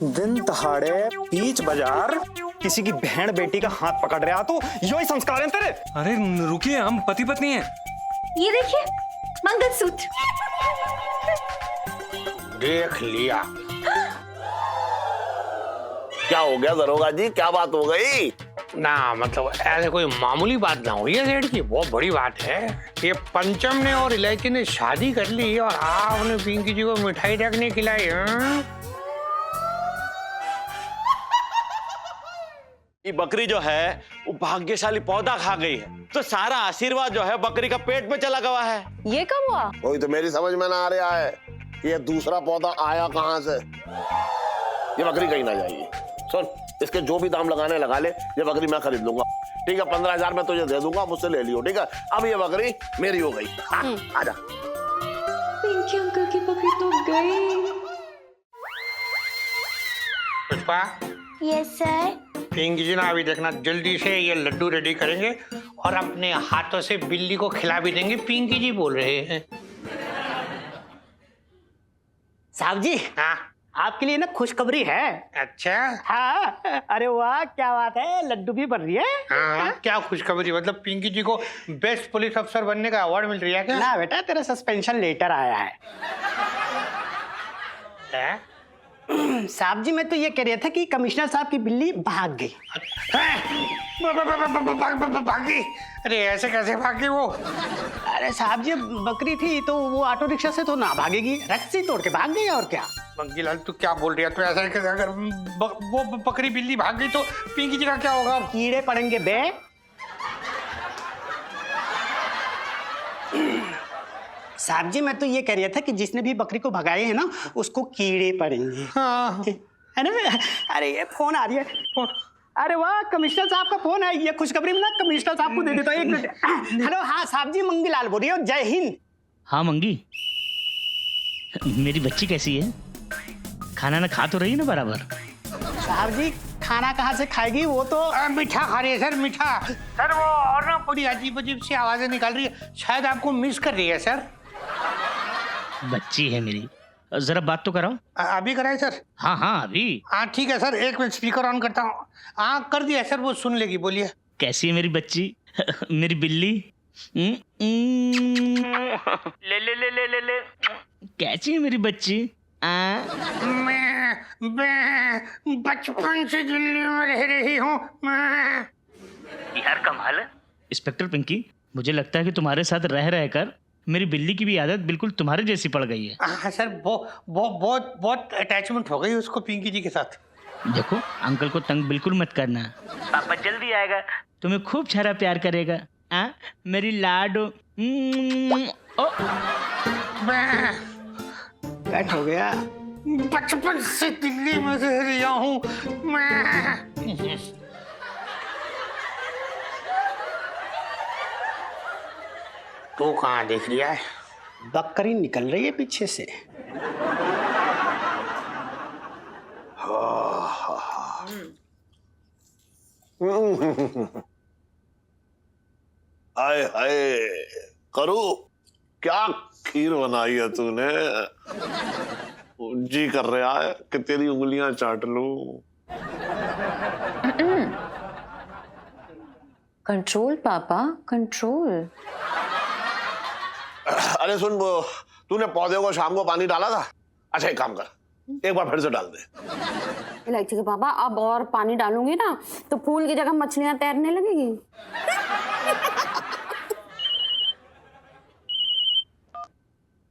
दिन दहाड़े बीच बाजार किसी की बहन बेटी का हाथ पकड़ रहा तो यो ही संस्कार है तेरे। अरे रुकिए, हम पति पत्नी हैं। ये देखिए मंगलसूत्र। देख लिया। क्या हो गया दरोगा जी, क्या बात हो गई? ना मतलब ऐसे कोई मामूली बात ना हुई है सेठ की, बहुत बड़ी बात है। ये पंचम ने और इलायची ने शादी कर ली और आपने पिंकी जी को मिठाई तक नहीं खिलाई। ये बकरी जो है वो भाग्यशाली पौधा खा गई है, तो सारा आशीर्वाद जो है बकरी का पेट में चला गया है। ये कब हुआ? वही तो मेरी समझ में ना आ रहा है, ये दूसरा पौधा आया कहाँ से? ये बकरी कहीं ना जाएगी। सुन, इसके जो भी दाम लगाने लगा ले, ये बकरी मैं खरीद लूंगा। ठीक है, 15,000 में तुझे दे दूंगा, मुझसे ले लियो। ठीक है, अब ये बकरी मेरी हो गई। आजा। पिंकी अंकल की बकरी तो गई। पुष्पा। Yes sir. पिंकी जी ना अभी देखना, जल्दी से ये लड्डू रेडी करेंगे और अपने हाथों से बिल्ली को खिला भी देंगे। पिंकी जी बोल रहे हैं। साहब जी, हाँ आपके लिए ना खुशखबरी है। अच्छा। हाँ, अरे वाह क्या बात है, लड्डू भी बन रही है। हाँ, क्या खुशखबरी? मतलब पिंकी जी को बेस्ट पुलिस अफसर बनने का अवार्ड मिल रही है क्या? ना बेटा, तेरा सस्पेंशन लेटर आया है। साहब जी, मैं तो ये कह रहा था कि कमिश्नर साहब की बिल्ली भाग गई। भागी? अरे ऐसे कैसे भागी वो? अरे साहब जी, बकरी थी तो वो ऑटो रिक्शा से तो ना भागेगी, रस्सी तोड़ के भाग गई और क्या। मंगीलाल तू क्या बोल रही है? तो ऐसा है कि अगर वो बकरी बिल्ली भाग गई तो पिंकी जी का क्या होगा? कीड़े पड़ेंगे बे। साहब जी, मैं तो ये कह रहा था कि जिसने भी बकरी को भगाए है ना, उसको कीड़े पड़ेंगे। हाँ। है ना? अरे ये फोन आ रही है, फोन। अरे वाह, कमिश्नर साहब का फोन है। ये खुशखबरी में ना कमिश्नर साहब को दे देता हूँ, 1 मिनट। हेलो, हाँ साहब जी, मंगीलाल बोल रही हो। जय हिंद। हाँ मंगी, मेरी बच्ची कैसी है? खाना ना खा तो रही है ना बराबर? साहब जी, खाना कहाँ से खाएगी, वो तो मीठा खा रही है सर, मीठा। सर वो और ना बड़ी अजीब अजीब सी आवाजें निकाल रही है, शायद आपको मिस कर रही है सर। बच्ची है मेरी, जरा बात तो कराओ। अभी कराए सर? हाँ हाँ अभी। हाँ ठीक है सर, 1 मिनट स्पीकर ऑन करता हूँ। हाँ कर दिया सर, वो सुन लेगी, बोलिए। कैसी है मेरी बच्ची? मेरी बिल्ली? ले ले ले ले ले ले। कैसी है मेरी बच्ची? मैं बचपन से दिल्ली में रह रही हूँ। यार कमाल है। इंस्पेक्टर पिंकी, मुझे लगता है कि तुम्हारे साथ रह रहकर मेरी बिल्ली की भी आदत बिल्कुल तुम्हारे जैसी पड़ गई है। हाँ सर, बहुत अटैचमेंट हो गई उसको पिंकी जी के साथ। देखो, अंकल को तंग बिल्कुल मत करना, पापा जल्दी आएगा, तुम्हें खूब सारा प्यार करेगा। मेरी लाडो। क्या हो गया? बचपन से दिल्ली में रह रहा हूँ मैं। तू कहाँ देख लिया है? बकरी निकल रही है पीछे से। हाय हाय करू, क्या खीर बनाई है तूने? जी कर रहा है कि तेरी उंगलियां चाट लूं। कंट्रोल पापा, कंट्रोल। अरे सुन, वो तूने पौधे को शाम को पानी डाला था? अच्छा एक काम कर, एक बार फिर से डाल दे। इलायची के पापा, अब और पानी डालूंगी ना तो फूल की जगह मछलियां तैरने लगेगी।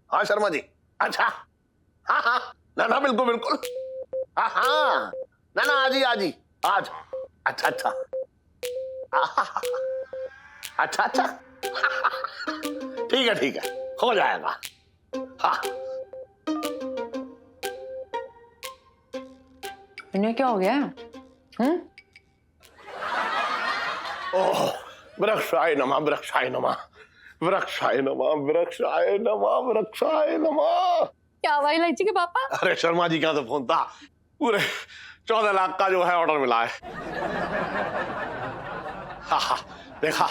हाँ शर्मा जी, अच्छा। हाँ हाँ, ना ना बिल्कुल बिल्कुल। हाँ हाँ, ना ना आज ही आज। अच्छा अच्छा अच्छा अच्छा। ठीक है, हो जाएगा। हाँ। इन्हें क्या हो गया? ओह, वृक्षाय नमः, वृक्षाय नमः, वृक्षाय नमः, वृक्षाय नमः, वृक्षाय नमः। क्या हुआ इलायची के पापा? अरे शर्मा जी का तो फोन था, पूरे 14 लाख का जो है ऑर्डर मिला है। हाँ, देखा,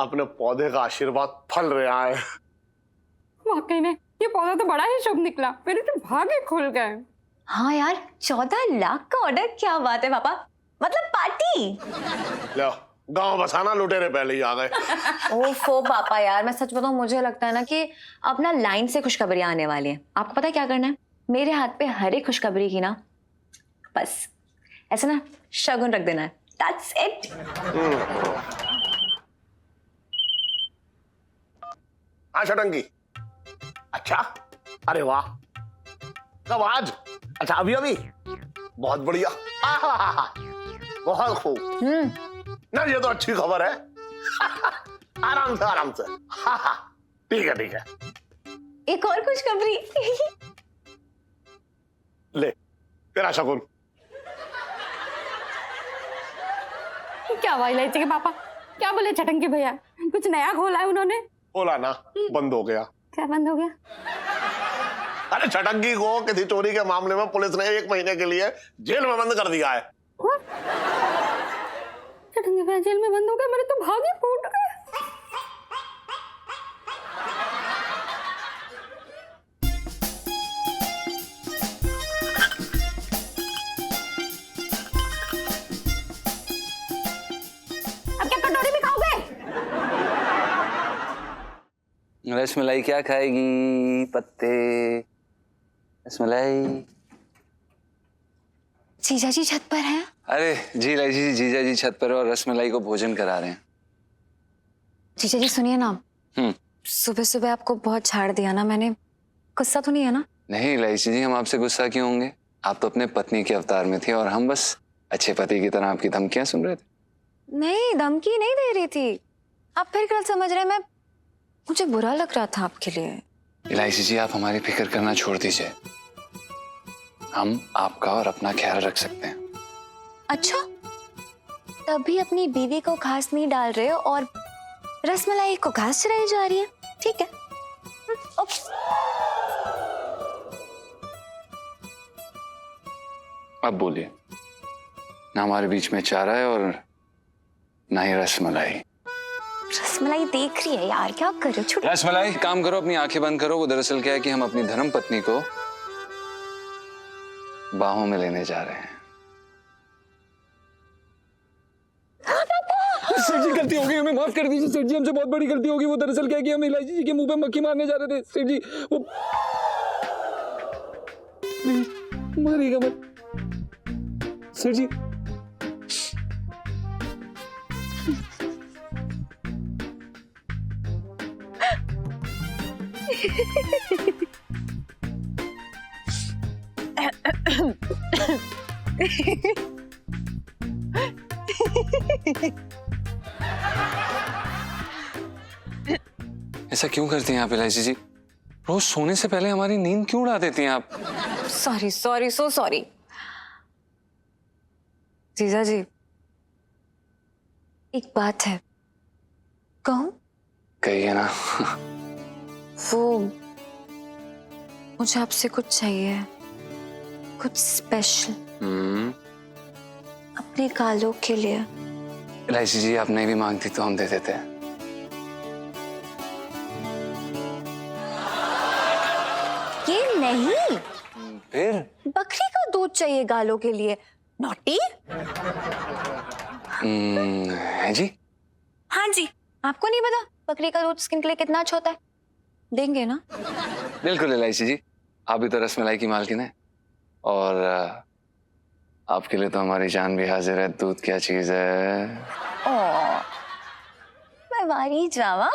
अपने पौधे का आशीर्वाद फल रहा है। वाकई में ये पौधा तो बड़ा ही शुभ निकला, मेरे तो भाग्य खुल गए। हाँ यार 14 लाख का ऑर्डर, क्या बात है पापा, मतलब पार्टी। लो गांव बसाना लुटेरे पहले ही आ गए। ओफो पापा यार, मैं सच बताऊं, मुझे लगता है ना कि अब ना लाइन से खुशखबरियां आने वाली हैं। आपको पता है क्या करना है? मेरे हाथ पे हर एक खुशखबरी की ना बस ऐसे ना शगुन रख देना है। That's it. हाँ शटंकी। अच्छा, अरे वाह, कब आज? अच्छा अभी अभी, बहुत बढ़िया। बहुत खूब ना, ये तो अच्छी खबर है। आराम से आराम से। हाँ ठीक है ठीक है। एक और खुशखबरी। ले तेरा शगुन। क्या हुआ इलायची के पापा? क्या बोले छटंकी भैया? कुछ नया खोला है उन्होंने? बोला ना, बंद हो गया। क्या बंद हो गया? अरे छटंकी को किसी चोरी के मामले में पुलिस ने 1 महीने के लिए जेल में बंद कर दिया है। छटंकी भैया जेल में बंद हो गए? मेरे तो भागे फूट गए। अब क्या कटोरी में खाओगे? रसमलाई क्या खाएगी? पत्ते रसमलाई। जीजा जी छत पर हैं? अरे जी इलायची जी, जीजा जी छत पर और रसमलाई को भोजन करा रहे हैं। जीजा जी सुनिए ना, सुबह सुबह आपको बहुत झाड़ दिया ना मैंने, गुस्सा तो नहीं है ना? नहीं इलायची जी, हम आपसे गुस्सा क्यों होंगे? आप तो अपने पत्नी के अवतार में थी और हम बस अच्छे पति की तरह आपकी धमकियां सुन रहे थे। नहीं, धमकी नहीं दे रही थी। आप फिर गलत समझ रहे हैं। मुझे बुरा लग रहा था आपके लिए। इलायची जी, आप हमारी फिक्र करना छोड़ दीजिए। हम आपका और अपना ख्याल रख सकते हैं। अच्छा, तभी अपनी बीवी को घास नहीं डाल रहे हो और रसमलाई को घास चराई जा रही है। ठीक है, ओके। अब बोलिए, ना हमारे बीच में चारा है और ना ही रसमलाई। रसमलाई देख रही है यार, क्या कर रहे हो? छुट। रसमलाई काम करो, अपनी आंखें बंद करो। वो दरअसल क्या है कि हम अपनी धर्म पत्नी को बाहों में लेने जा रहे हैं। सर जी गलती हो गई, हमें माफ कर दीजिए सर जी, हमसे बहुत बड़ी गलती होगी। वो दरअसल क्या है कि हम इलायची जी के मुंह पे मक्खी मारने जा रहे थे सर जी। वो मारिएगा मत सर जी। ऐसा क्यों करती हैं आप इलायची जी? रोज सोने से पहले हमारी नींद क्यों उड़ा देती हैं आप? Sorry sorry, so sorry. जीजा जी, एक बात है, कहूं? कहिए ना। वो मुझे आपसे कुछ चाहिए, कुछ स्पेशल अपने कालों के लिए। इलायची जी, आप नहीं भी मांगती तो हम दे देते हैं। ये नहीं, फिर बकरी का दूध चाहिए गालों के लिए। नॉटी। है जी? हाँ जी, आपको नहीं पता बकरी का दूध स्किन के लिए कितना अच्छा होता है? देंगे ना? बिल्कुल इलायची जी, आप भी तो रसमलाई की मालकिन है और आपके लिए तो हमारी जान भी हाजिर है। दूध क्या चीज है? मैं मारी जावा,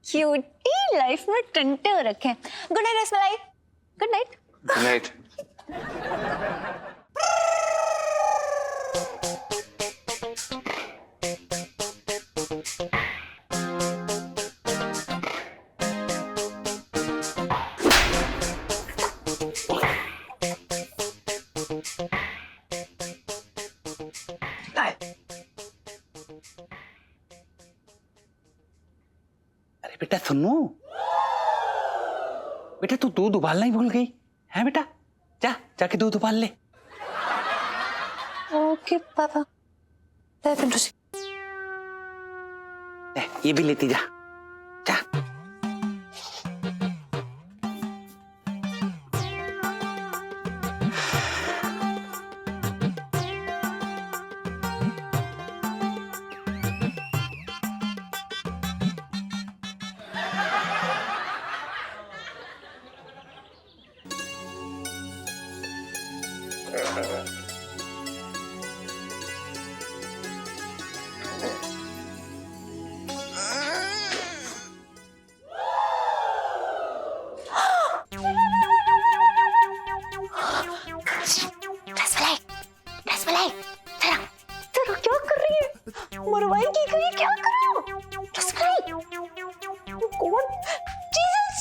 क्यूटी लाइफ में टंटे हो रखे हैं। Good night rasmalai. Good night. Good night. अरे बेटा सुनो, बेटा तू दूध उबालना ही भूल गई है बेटा। जा जाके दूध उबाल ले। ओके पापा। ये भी लेती जा। जा। रसमलाई, रसमलाई, तेरा तेरा क्या कर रही है? मरवाएगी कहीं, क्या कर रही हो? रसमलाई, कौन? जीसस,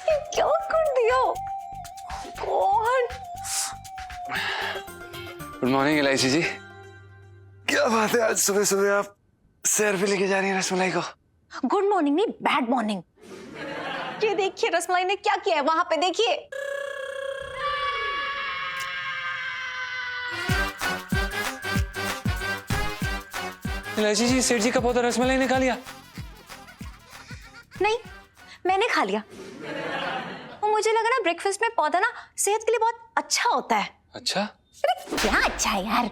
ये क्या कर दिया? कौन? गुड मॉर्निंग इलायची जी। क्या बात है, आज सुबह सुबह आप सैर पे लेके जा रही हैं रसमलाई को? गुड मॉर्निंग नहीं, बैड मॉर्निंग। ये देखिए रसमलाई ने क्या किया है, वहां पे देखिए। इलायची जी, सेठ जी का पौधा रसमलाई ने खा लिया? नहीं, मैंने खा लिया। और मुझे लगा ना ब्रेकफास्ट में पौधा ना सेहत के लिए बहुत अच्छा होता है। अच्छा? अरे क्या अच्छा है यार?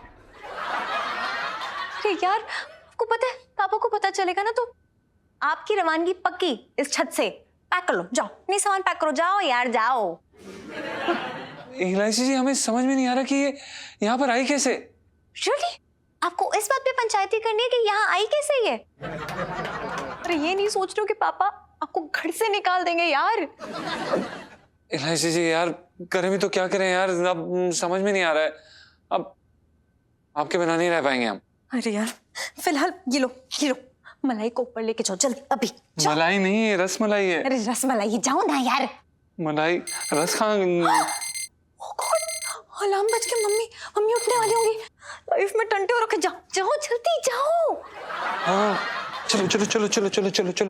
अरे यार, आपको पता है, पापा को पता चलेगा ना तो आपकी रवानगी पक्की इस छत से। पैक कर लो, जाओ, नहीं सामान पैक करो, जाओ यार जाओ। इलायची जी, हमें समझ में नहीं आ रहा कि ये यहाँ पर आई कैसे? Really? आपको इस बात पे पंचायती करनी है कि यहाँ आई कैसे ये? अरे ये नहीं सोच रहे हो कि पापा आपको घर से निकाल देंगे यार? इलायची जी यार, करें भी तो क्या करें यार, अब समझ में नहीं आ रहा है। अब आपके बिना नहीं रह पाएंगे हम। अरे यार, फिलहाल ये लो मलाई को ऊपर लेके जाओ जल्दी, अभी जाओ। मलाई नहीं है, रसमलाई है। अरे रसमलाई, जाओ ना यार। मलाई रस खा। Oh God, अलार्म बज के मम्मी उठने वाली होंगी। लाइफ में टंटे हो रखे, जाओ जाओ जल्दी जाओ। हाँ, चलो चलो चलो चलो चलो चलो चलो।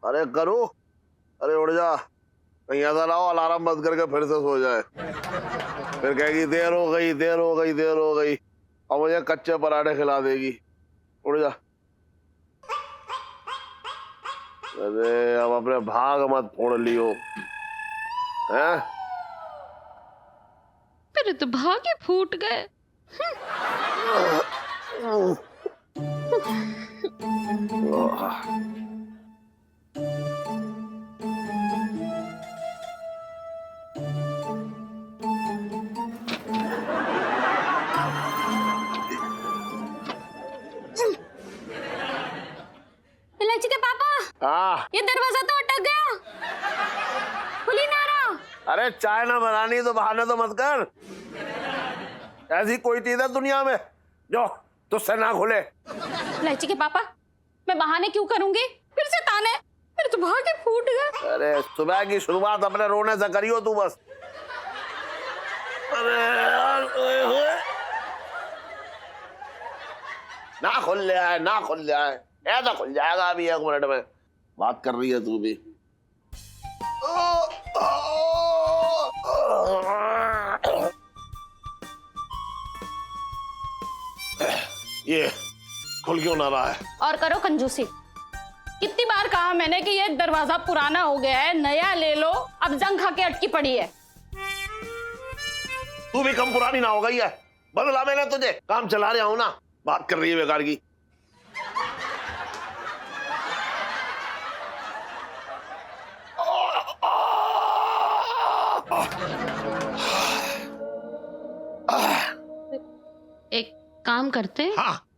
अरे करो, अरे उड़ जा, कहीं ऐसा ना हो अलार्म बंद करके फिर से सो जाए। फिर कहेगी देर हो गई, देर हो गई, देर हो गई, और मुझे कच्चे पराठे खिला देगी। उड़ जा। अरे अब अपने भाग मत फोड़ लियो, हैं? मेरे तो भाग ही फूट गए। इलायची के पापा, हाँ, ये दरवाजा तो अटक गया, खुल ही ना रहा। अरे चाय ना बनानी तो बहाने तो मत कर। ऐसी कोई चीज है दुनिया में जो तुझसे ना खुले? इलायची के पापा, मैं बहाने क्यों करूंगी? फिर से ताने, मेरे तो भाग ही फूट गए। अरे सुबह की शुरुआत अपने रोने से करियो तू बस। अरे यार, ओए होए। ना खुल ले आए, ना खुल ले आए, ऐसा खुल जाएगा अभी 1 मिनट में। बात कर रही है तू भी। ये खुल क्यों ना रहा है? और करो कंजूसी। कितनी बार कहा मैंने कि ये दरवाजा पुराना हो गया है, नया ले लो, अब जंग खा के अटकी पड़ी है। तू भी कम पुरानी ना हो गई है, बदला मैंने तुझे, काम चला रहा हूं ना। बात कर रही है बेकार की। एक काम करते हैं, हाँ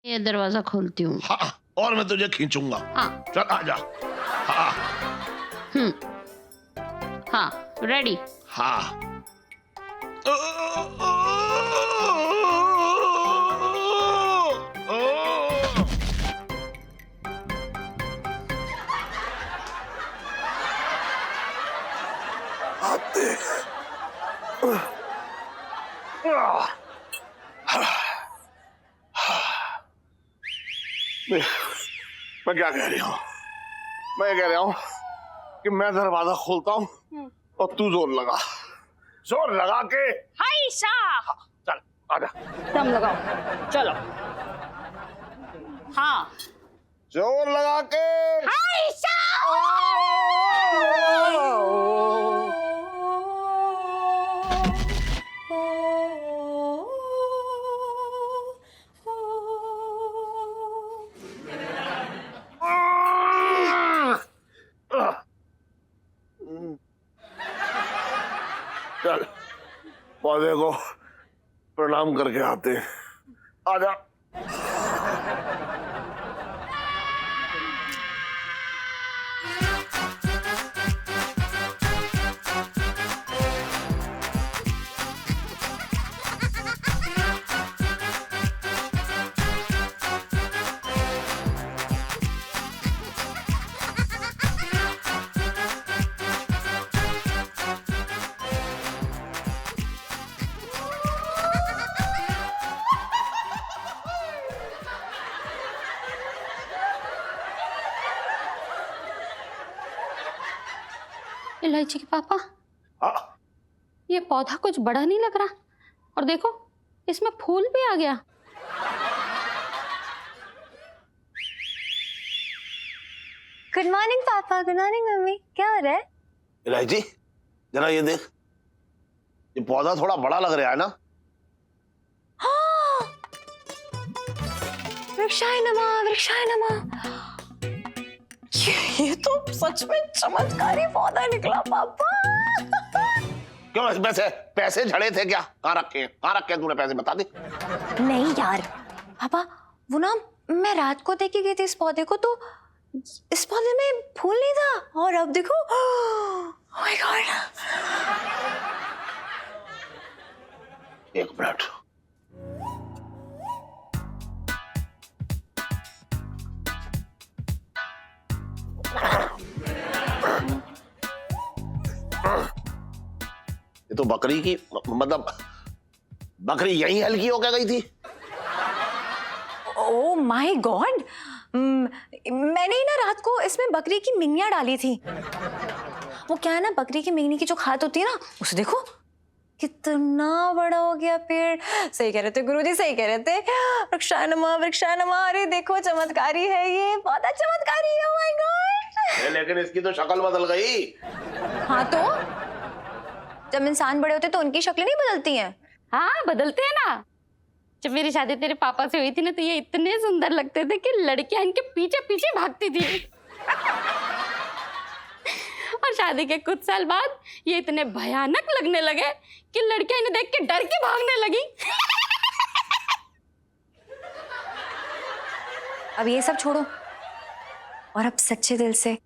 ये दरवाजा खोलती हूँ। हाँ, और मैं तुझे खींचूंगा। हाँ चल आजा। हाँ हाँ, रेडी। हाँ। आते। मैं क्या कह रही हूँ? मैं कह रहा हूँ कि मैं दरवाजा खोलता हूँ और तू जोर लगा के। हाय शाह, चल आजा। दम लगाओ, चलो। हाँ, जोर लगा के। हाय चल पौधे को प्रणाम करके आते हैं। आजा। इलायची के पापा, हाँ? ये पौधा कुछ बड़ा नहीं लग रहा, और देखो इसमें फूल भी आ गया। गुड मॉर्निंग पापा। Good morning mummy. क्या हो रहा है? इलायची जरा ये देख, ये पौधा थोड़ा बड़ा लग रहा है ना? वृक्षाय नमः, वृक्षाय नमः। ये तो सच में चमत्कारी पौधा निकला पापा। क्यों इसमें से पैसे झड़े थे क्या? कहाँ रखे हैं? कहाँ रखे हैं तूने पैसे? बता दे। नहीं यार पापा, वो ना मैं रात को देखी गई थी इस पौधे को, तो इस पौधे में फूल नहीं था, और अब देखो, ओह माय गॉड। एक मिनट। ये तो बकरी की, मतलब बकरी यहीं हल्की होकर गई थी। ओह माय गॉड, मैंने ही ना रात को इसमें बकरी की मिंगनियां डाली थी। वो क्या है ना, बकरी की मिंगनी की जो खाद होती है ना, उसे देखो कितना बड़ा हो गया पेड़। सही कह रहे थे गुरुजी, सही कह रहे थे। वृक्षाय नमः, वृक्षाय नमः। अरे देखो चमत्कारी है ये पौधा, चमत्कारी है। ओह माय गॉड। लेकिन इसकी तो शक्ल बदल गई। हाँ तो जब इंसान बड़े होते तो उनकी शक्लें नहीं बदलती हैं? हाँ बदलते हैं ना। जब मेरी शादी तेरे पापा से हुई थी ना, तो ये इतने सुंदर लगते थे कि लड़कियां इनके पीछे पीछे भागती थी। और शादी के कुछ साल बाद ये इतने भयानक लगने लगे कि लड़कियां इन्हें देख के डर के भागने लगी। अब ये सब छोड़ो और अब सच्चे दिल से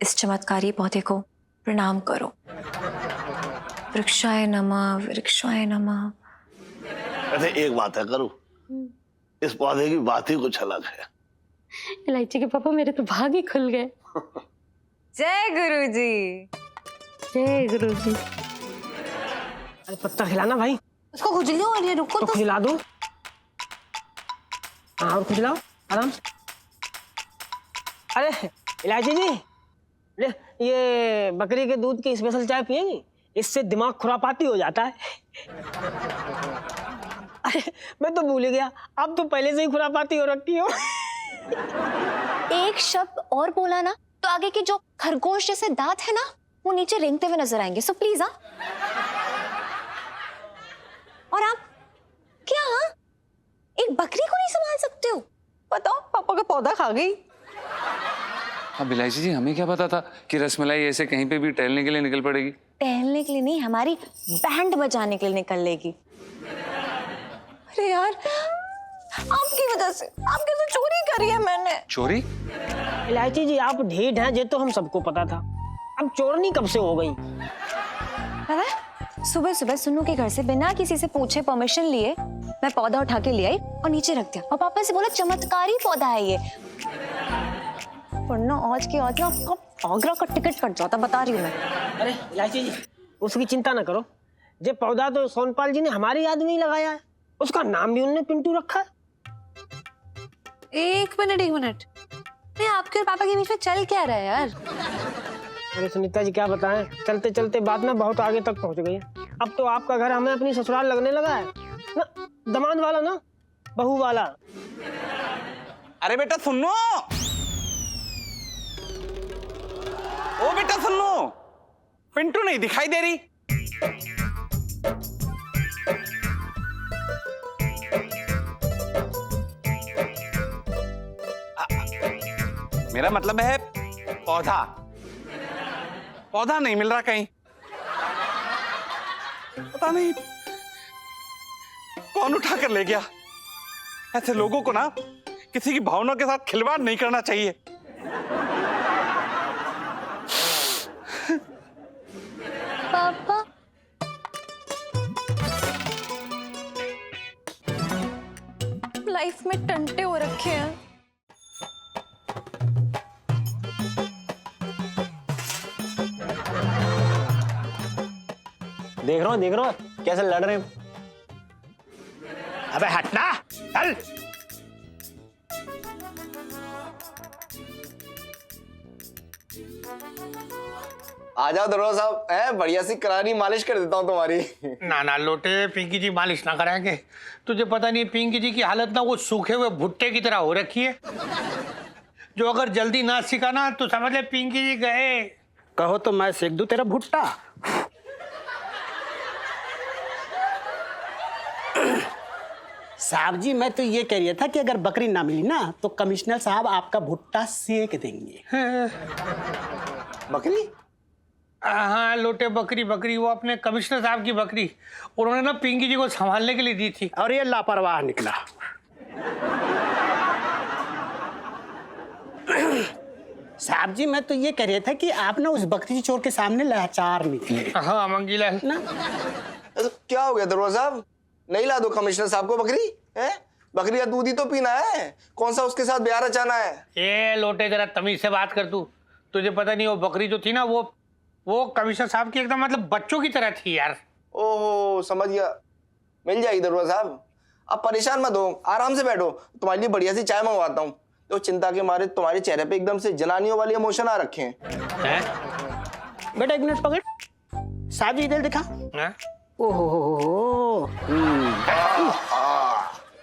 इस चमत्कारी पौधे को प्रणाम करो। वृक्षाय नमः, वृक्षाय नमः। वैसे एक बात है करूं, इस पौधे की बात ही कुछ अलग है। इलायची के पापा, मेरे तो भाग ही खुल गए। जय गुरुजी। जय गुरुजी। अरे पत्ता खिलाना भाई। उसको खुजली हो रही है, रुको तो खिला दो। हाँ और खुजलाओ आराम से। अरे इलायची जी, ले ये बकरी के दूध की स्पेशल चाय पिएंगी? इससे दिमाग खुरापाती हो जाता है। अरे मैं तो भूल ही गया, आप तो पहले से ही खुरापाती हो रखी हो। एक शब्द और बोला ना तो आगे के जो खरगोश जैसे दांत है ना, वो नीचे रेंगते हुए नजर आएंगे। So please. हाँ और आप क्या, हाँ एक बकरी को नहीं संभाल सकते हो? बताओ, पापा का पौधा खा गई। अब इलायची जी, हमें क्या पता था कि रसमलाई ऐसे कहीं पे भी टहलने के लिए निकल पड़ेगी? टहलने के लिए नहीं, हमारी बैंड बजाने के लिए निकल लेगी। अरे यार, आपकी वजह से, आपके से चोरी करी है मैंने। चोरी? इलायची जी आप ढीठ हैं, ये तो हम सबको पता था। अब चोरनी कब से हो गई? पता है, सुबह सुबह सुन्नू के घर से बिना किसी से पूछे परमिशन लिए मैं पौधा उठा के ले आई और नीचे रख दिया, और पापा से बोला चमत्कारी पौधा है ये। वरना आज के आज ना आपका आगरा का टिकट कट जाता, बता रही हूँ मैं। अरे इलायची जी, उसकी चिंता ना करो। ये पौधा तो सोनपाल जी ने हमारी याद में ही लगाया है, उसका नाम भी उन्होंने पिंटू रखा है। एक मिनट नहीं, आपके और पापा के बीच में चल क्या रहा है यार? अरे सुनीता जी क्या बताएं, चलते चलते बात ना बहुत आगे तक पहुंच गई है। अब तो आपका घर हमें अपनी ससुराल लगने लगा है ना, दामाद वाला ना, बहू वाला। अरे बेटा सुनो, ओ बेटा सुनो, पिंटू नहीं दिखाई दे रही। मेरा मतलब है पौधा, पौधा नहीं मिल रहा कहीं। पता नहीं कौन उठा कर ले गया। ऐसे लोगों को ना किसी की भावनाओं के साथ खिलवाड़ नहीं करना चाहिए। पापा लाइफ में टंटे हो रखे हैं। देख रहा हूँ कैसे लड़ रहे हैं। अबे हटना, चल। आ जाओ दरोगा साहब, है बढ़िया सी करारी मालिश कर देता हूँ तुम्हारी। ना ना लोटे, पिंकी जी मालिश ना कराएंगे। तुझे पता नहीं पिंकी जी की हालत ना वो सूखे हुए भुट्टे की तरह हो रखी है। जो अगर जल्दी ना सीखा ना तो समझ ले पिंकी जी गए। कहो तो मैं सेक दूं तेरा भुट्टा। साहब जी मैं तो ये कह रहा था कि अगर बकरी ना मिली ना तो कमिश्नर साहब आपका भुट्टा सेक देंगे। बकरी? हाँ लोटे, बकरी बकरी, वो अपने कमिश्नर साहब की बकरी उन्होंने ना पिंकी जी को संभालने के लिए दी थी और ये लापरवाह निकला। साहब जी मैं तो ये कह रहा था कि आप ना उस बकरी चोर के सामने लाचार निकले। हाँ मंगीलाल ना तो क्या हो गया दरोगा साहब? नहीं ला दो कमिश्नर साहब को बकरी? है बकरी का दूध ही तो पीना है, कौन सा उसके साथ ब्याह रचाना है? ए लोटे जरा तमीज से बात कर तू। तुझे पता नहीं वो बकरी जो थी ना वो कमिश्नर साहब की एकदम मतलब बच्चों की तरह थी यार। ओहो समझ गया, मिल जाएगी दरोगा साहब। आप परेशान मत हो, आराम से बैठो, तुम्हारे लिए बढ़िया सी चाय मंगवाता हूँ। तो चिंता के मारे तुम्हारे चेहरे पे एकदम से जनानियों वाले इमोशन आ रखे हैं। बेटा एक मिनट पकड़, साहब जी इधर दिखा। ओहो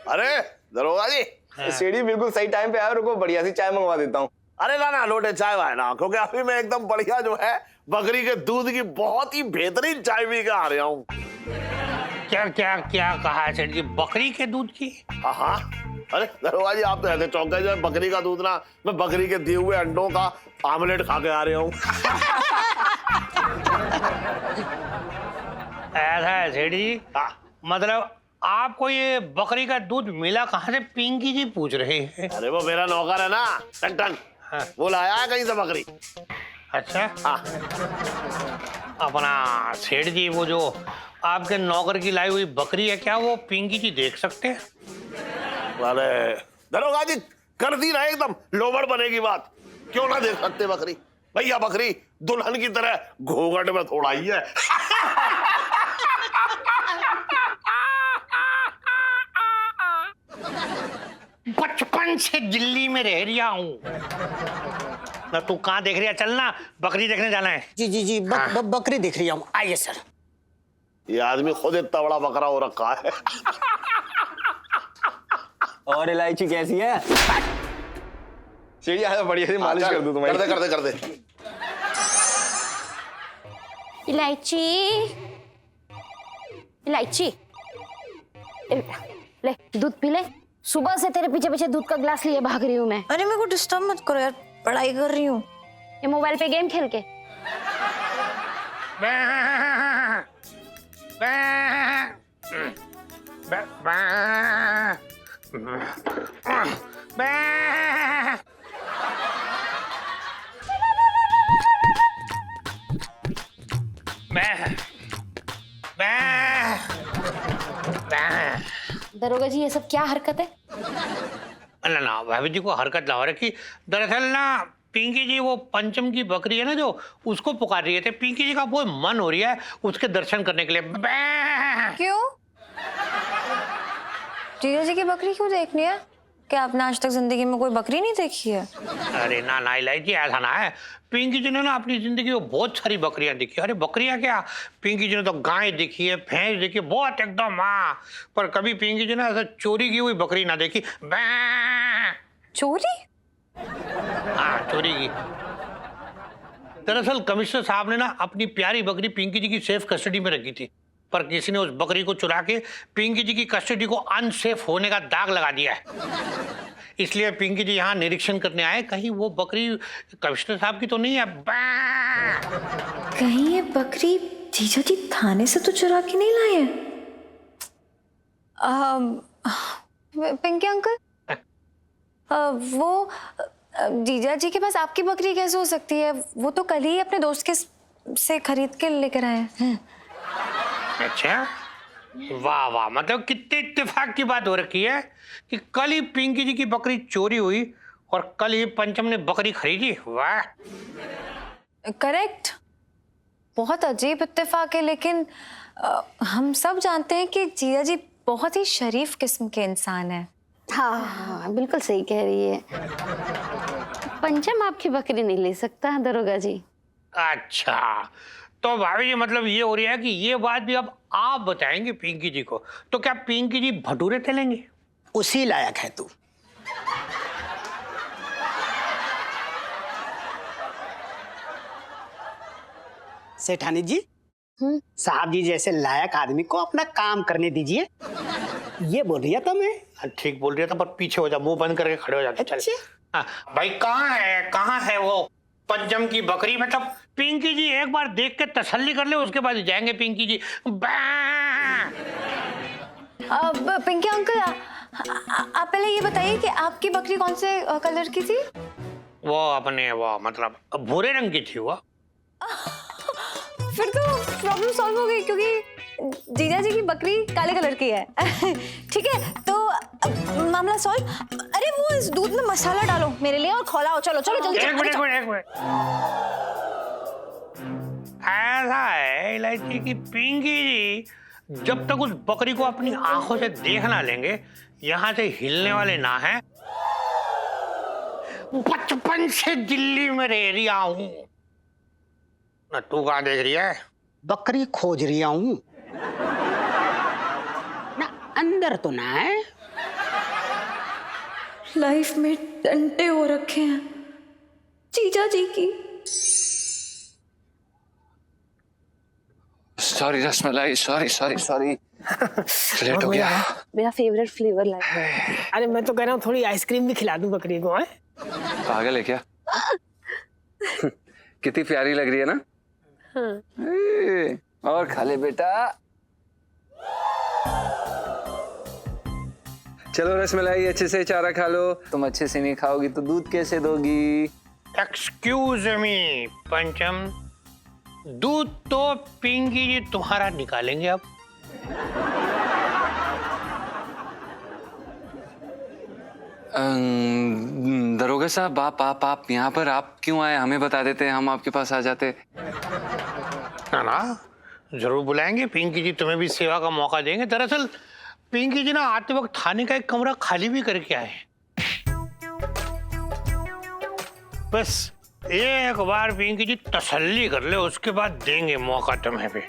अरे दरोगा जी, सीढ़ी बिल्कुल सही टाइम पे आया, रुको बढ़िया सी चाय मंगवा देता हूँ। अरे ना लोटे चाय वाय ना, क्योंकि अभी मैं एकदम बढ़िया जो है बकरी के दूध की बहुत ही बेहतरीन चाय पी के आ रहा हूँ। क्या क्या क्या कहा है सेठ जी, बकरी के दूध की? हाँ अरे दरोगा जी आप तो ऐसे चौंक गए, जो है बकरी का दूध ना, मैं बकरी के दिए हुए अंडों का आमलेट खा के आ रहा हूँ। ऐसा है सेठ जी, मतलब आपको ये बकरी का दूध मिला कहाँ से, पिंकी जी पूछ रहे हैं। अरे वो मेरा नौकर है ना टन, वो लाया है कहीं से बकरी। अच्छा हाँ अपना सेठ जी, वो जो आपके नौकर की लाई हुई बकरी है, क्या वो पिंकी जी देख सकते हैं? अरे दरोगा जी कर दी ना एकदम लोबड़ बनेगी बात, क्यों ना देख सकते बकरी? भैया बकरी दुल्हन की तरह घूंघट में थोड़ा ही है। बचपन से दिल्ली में रह रहा हूँ ना। तू कहाँ देख रही है? चलना बकरी देखने जाना है। जी जी जी बकरी दिख रही हूँ, आइए सर। ये आदमी खुद इतना बड़ा बकरा हो रखा है। और इलायची कैसी है? सीढ़ी आया, बढ़िया सी मालिश कर दूं तुम्हारी। कर दे। इलायची इलायची, ले दूध पी ले। सुबह से तेरे पीछे पीछे दूध का गिलास लिए भाग रही हूँ मैं। अरे मेरे को डिस्टर्ब मत करो यार, पढ़ाई कर रही हूँ। ये मोबाइल पे गेम खेल के। दरोगा जी ये सब क्या हरकत है? ना भाभी जी को हरकत ना हो रखी। दरअसल ना पिंकी जी वो पंचम की बकरी है ना जो, उसको पुकार रही थे। पिंकी जी का बहुत मन हो रहा है उसके दर्शन करने के लिए। क्यों? जीजा जी की बकरी क्यों देखनी है? क्या आपने आज तक जिंदगी में कोई बकरी नहीं देखी है? अरे ना इलायची ऐसा ना है। पिंकी जी ने ना अपनी जिंदगी में बहुत सारी बकरियां देखी। अरे बकरियां क्या, पिंकी जी ने तो गाय देखी है, भैंस देखी है, बहुत एकदम। हाँ, पर कभी पिंकी जी ने ऐसा चोरी की हुई बकरी ना देखी। चोरी? हाँ चोरी की। दरअसल कमिश्नर साहब ने ना अपनी प्यारी बकरी पिंकी जी की सेफ कस्टडी में रखी थी, पर किसी ने उस बकरी को चुरा के पिंकी जी की कस्टडी को अनसेफ होने का दाग लगा दिया है। इसलिए पिंकी जी यहाँ निरीक्षण करने आए, कहीं वो बकरी कमिश्नर साहब की तो नहीं है। कहीं ये बकरी जीजा जी थाने से तो चुरा के नहीं लाए हैं। पिंकी अंकल, वो जीजा जी के पास आपकी बकरी कैसे हो सकती है? वो तो कल ही अपने दोस्त के से खरीद के लेकर आए हैं। अच्छा, वाह वाह, मतलब कितने इत्तेफाक की बात हो रखी है कि कल ही पिंकी जी की बकरी चोरी हुई और कल ही पंचम ने बकरी खरीदी। वाह, करेक्ट, बहुत अजीब इत्तेफाक है, लेकिन हम सब जानते हैं कि जीजा जी बहुत ही शरीफ किस्म के इंसान है। हाँ हाँ, बिल्कुल सही कह रही है। पंचम आपकी बकरी नहीं ले सकता दरोगा जी। अच्छा, तो भाभी जी मतलब ये हो रहा है कि ये बात भी अब आप बताएंगे पिंकी जी को। तो क्या पिंकी जी भटूरे तलेंगे? उसी लायक है तू। सेठानी जी, साहब जी जैसे लायक आदमी को अपना काम करने दीजिए। ये बोल रही था मैं। ठीक बोल रहा था, पर पीछे हो जा, मुंह बंद करके खड़े हो जाते। चल भाई, कहाँ है वो पंचम की बकरी? मतलब पिंकी जी एक बार देख के तसल्ली कर ले, उसके बाद जाएंगे पिंकी जी। पिंकी अंकल, आप पहले ये बताइए कि आपकी बकरी कौन से कलर की थी? वो मतलब भूरे रंग की थी वो। फिर तो प्रॉब्लम सॉल्व हो गई, क्योंकि जीजा जी की बकरी काले कलर की है। ठीक है, तो मामला सॉल्व। अरे वो इस दूध में मसाला डालो मेरे लिए और खौलाओ। चलो चलो जल्दी। एक मिनट। ऐसा है इलायची की पिंकी जी जब तक उस बकरी को अपनी आंखों से देख ना लेंगे, यहाँ से हिलने वाले ना हैं। बचपन से दिल्ली में रह रही हूँ ना। तू कहाँ देख रही है? बकरी खोज रही हूँ ना, अंदर तो ना है। लाइफ में डंटे हो रखे हैं जीजा जी की। सॉरी रसमलाई, सॉरी लेट हो गया। मेरा फेवरेट फ्लेवर लाया। अरे मैं तो कह रहा हूँ थोड़ी आइसक्रीम भी खिला दूं बकरी को। है पागल है क्या? कितनी प्यारी लग रही है ना। हाँ। और खा ले बेटा। चलो रसमलाई, अच्छे से चारा खा लो। तुम अच्छे से नहीं खाओगी तो दूध कैसे दोगी? एक्सक्यूज मी पंचम, दूध तो पिंकी जी तुम्हारा निकालेंगे अब। दरोगा साहब, आप यहाँ पर आप क्यों आए? हमें बता देते, हम आपके पास आ जाते। ना, जरूर बुलाएंगे। पिंकी जी तुम्हें भी सेवा का मौका देंगे। दरअसल पिंकी जी ना आते वक्त थाने का एक कमरा खाली भी करके आए। बस एक बार पिंकी जी तसल्ली कर ले, उसके बाद देंगे मौका तुम्हें भी।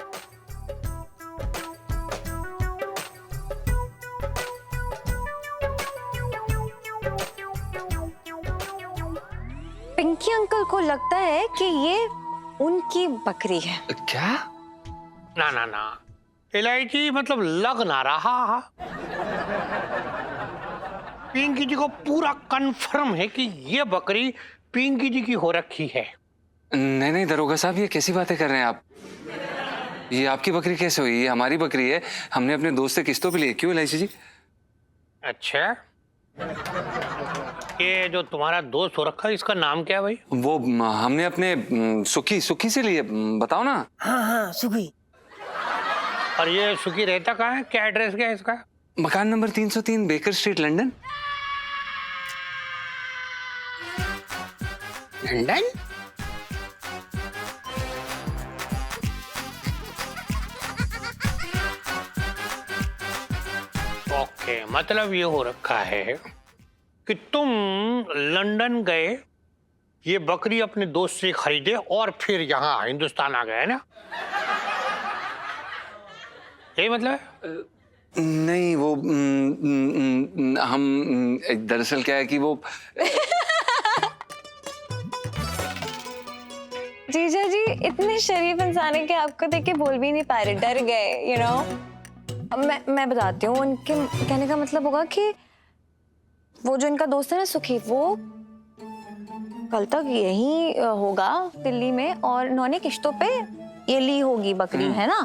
पिंकी अंकल को लगता है कि ये उनकी बकरी है। क्या? ना, इलायची मतलब लग ना रहा। पिंकी जी को पूरा कंफर्म है कि ये बकरी पिंकी जी की हो रखी है। नहीं दरोगा साहब, ये कैसी बातें कर रहे हैं आप? ये आपकी बकरी कैसे हुई? ये हमारी बकरी है, हमने अपने दोस्त से किस्तों पे ली। क्यों इलायची जी? अच्छा, ये जो तुम्हारा दोस्त हो रखा है इसका नाम क्या है भाई? वो हमने अपने सुखी से लिए। बताओ ना। हाँ सुखी। और ये सुखी रहता कहाँ है? क्या एड्रेस क्या है इसका? मकान number 303 baker street, London. London? Okay, मतलब ये हो रखा है कि तुम लंदन गए, ये बकरी अपने दोस्त से खरीदे और फिर यहाँ हिंदुस्तान आ गए ना? यही मतलब है? नहीं, वो हम दरअसल क्या है कि वो जीजा जी इतने शरीफ इंसान है कि आपको देख के बोल भी नहीं पा रहे, डर गए, यू नो। अब मैं बताती हूँ। उनके कहने का मतलब होगा कि वो जो इनका दोस्त है ना सुखी, वो कल तक यहीं होगा दिल्ली में, और इन्होंने किश्तों पे ये ली होगी बकरी, है ना?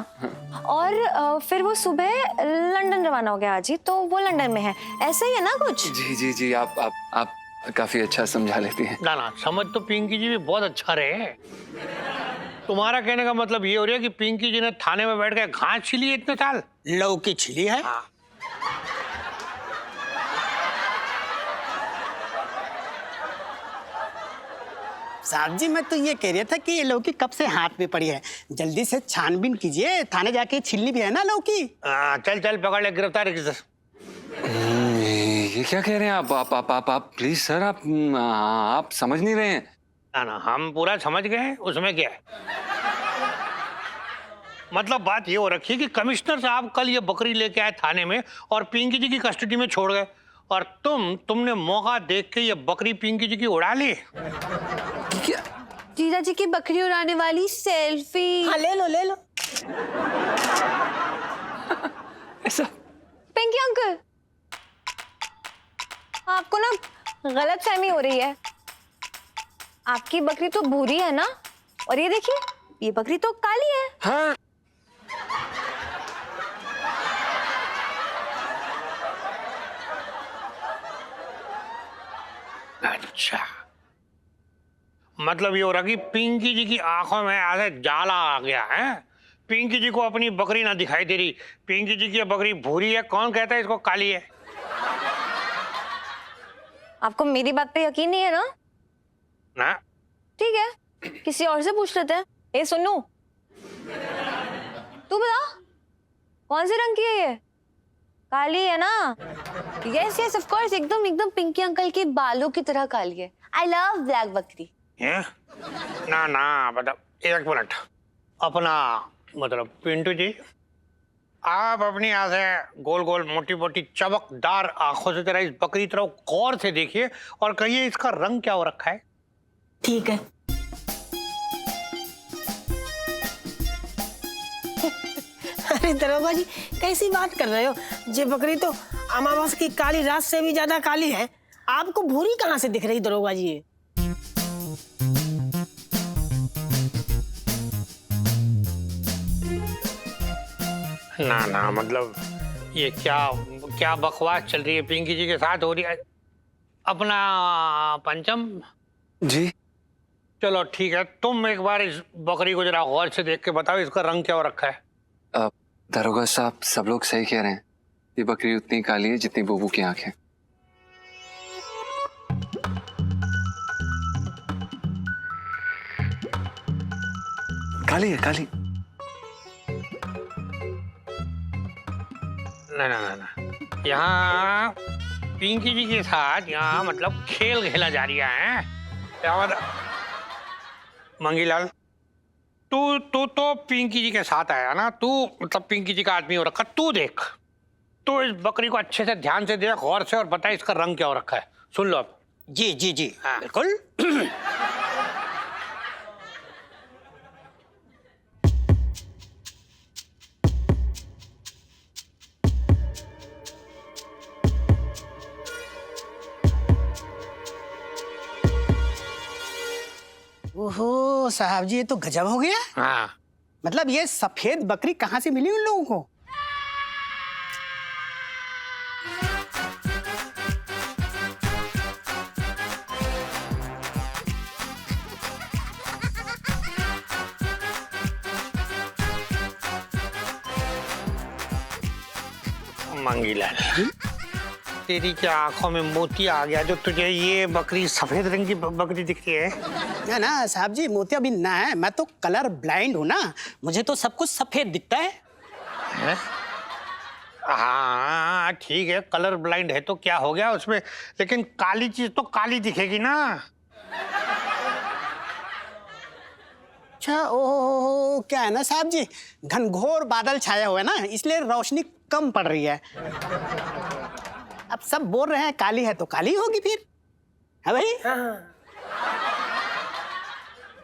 और फिर वो सुबह लंदन रवाना हो गया आज ही, तो वो लंदन में है, ऐसे ही है ना कुछ? जी जी जी, आप काफी अच्छा समझा लेती हैं। ना समझ तो पिंकी जी भी बहुत अच्छा रहे। तुम्हारा कहने का मतलब ये हो रहा है कि पिंकी जी ने थाने में बैठ के घास छिली है इतने साल? लौकी छिली है। हाँ। साहब जी, मैं तो ये कह रहा था कि ये लौकी कब से हाथ में पड़ी है, जल्दी से छानबीन कीजिए, थाने जाके छिलनी भी है ना लौकी। चल पकड़ ले, गिरफ्तार किसे। ये क्या कह रहे हैं आप प्लीज सर, आप समझ नहीं रहे हैं। ना हम पूरा समझ गए, उसमें क्या है। मतलब बात ये हो रखी कि कमिश्नर साहब कल ये बकरी लेके आए थाने में और पिंकी जी की कस्टडी में छोड़ गए, और तुमने मौका देख के ये बकरी पिंकी जी की उड़ा ली। क्या? जीजा जी की बकरी उड़ाने वाली सेल्फी। हाँ, ले लो। ऐसा? पिंकी अंकल, आपको ना गलतफहमी हो रही है। आपकी बकरी तो भूरी है ना, और ये देखिए, ये बकरी तो काली है। हाँ। अच्छा, मतलब ये हो रहा कि पिंकी जी की आंखों में ऐसे जाला आ गया है। पिंकी जी को अपनी बकरी ना दिखाई दे रही। पिंकी जी की बकरी भूरी है, कौन कहता है इसको काली है? आपको मेरी बात पे यकीन नहीं है ना? ना ठीक है, किसी और से पूछ लेते हैं। ए सुनो, तू बता कौन से रंग की है ये? काली है ना? यस यस ऑफ कोर्स, एकदम पिंकी अंकल के बालों की तरह काली है। आई लव ब्लैक बकरी। ना मतलब एक मिनट, अपना मतलब पिंटू जी, आप अपनी यहाँ से गोल मोटी चमकदार आंखों से जरा इस बकरी तरफ गौर से देखिए और कहिए इसका रंग क्या हो रखा है। ठीक है। अरे दरोगा जी, कैसी बात कर रहे हो? ये बकरी तो अमावस की काली रात से भी ज्यादा काली है। आपको भूरी कहाँ से दिख रही दरोगा जी? ना मतलब ये क्या बकवास चल रही है पिंकी जी के साथ हो रही है। अपना पंचम जी, चलो ठीक है, तुम एक बार इस बकरी को जरा गौर से देख के बताओ इसका रंग क्या हो रखा है। दरोगा साहब, सब लोग सही कह रहे हैं। ये बकरी उतनी काली है जितनी बुबू की आंखें। काली है, काली। ना यहाँ पिंकी जी के साथ यहाँ मतलब खेल खेला जा रहा है। क्या मतलब मंगीलाल, तू तो पिंकी जी के साथ आया ना, तू मतलब पिंकी जी का आदमी हो रखा। तू देख, तू इस बकरी को अच्छे से ध्यान से देख गौर से और बता इसका रंग क्या हो रखा है। सुन लो अब। जी हाँ। बिल्कुल। ओहो साहब जी, ये तो गजब हो गया। हाँ, मतलब ये सफेद बकरी कहाँ से मिली उन लोगों को? मंगीलाल, तेरी क्या आंखों में मोती आ गया जो तुझे ये बकरी सफेद रंग की बकरी दिखती है? ना साहब जी, मोतिया भी ना है, मैं तो कलर ब्लाइंड हूँ ना, मुझे तो सब कुछ सफेद दिखता है। हाँ ठीक है, कलर ब्लाइंड है तो क्या हो गया उसमें, लेकिन काली चीज तो काली दिखेगी ना। अच्छा, ओ क्या है ना साहब जी, घनघोर बादल छाया हुआ है ना, इसलिए रोशनी कम पड़ रही है। अब सब बोल रहे हैं काली है तो काली होगी फिर, है भाई?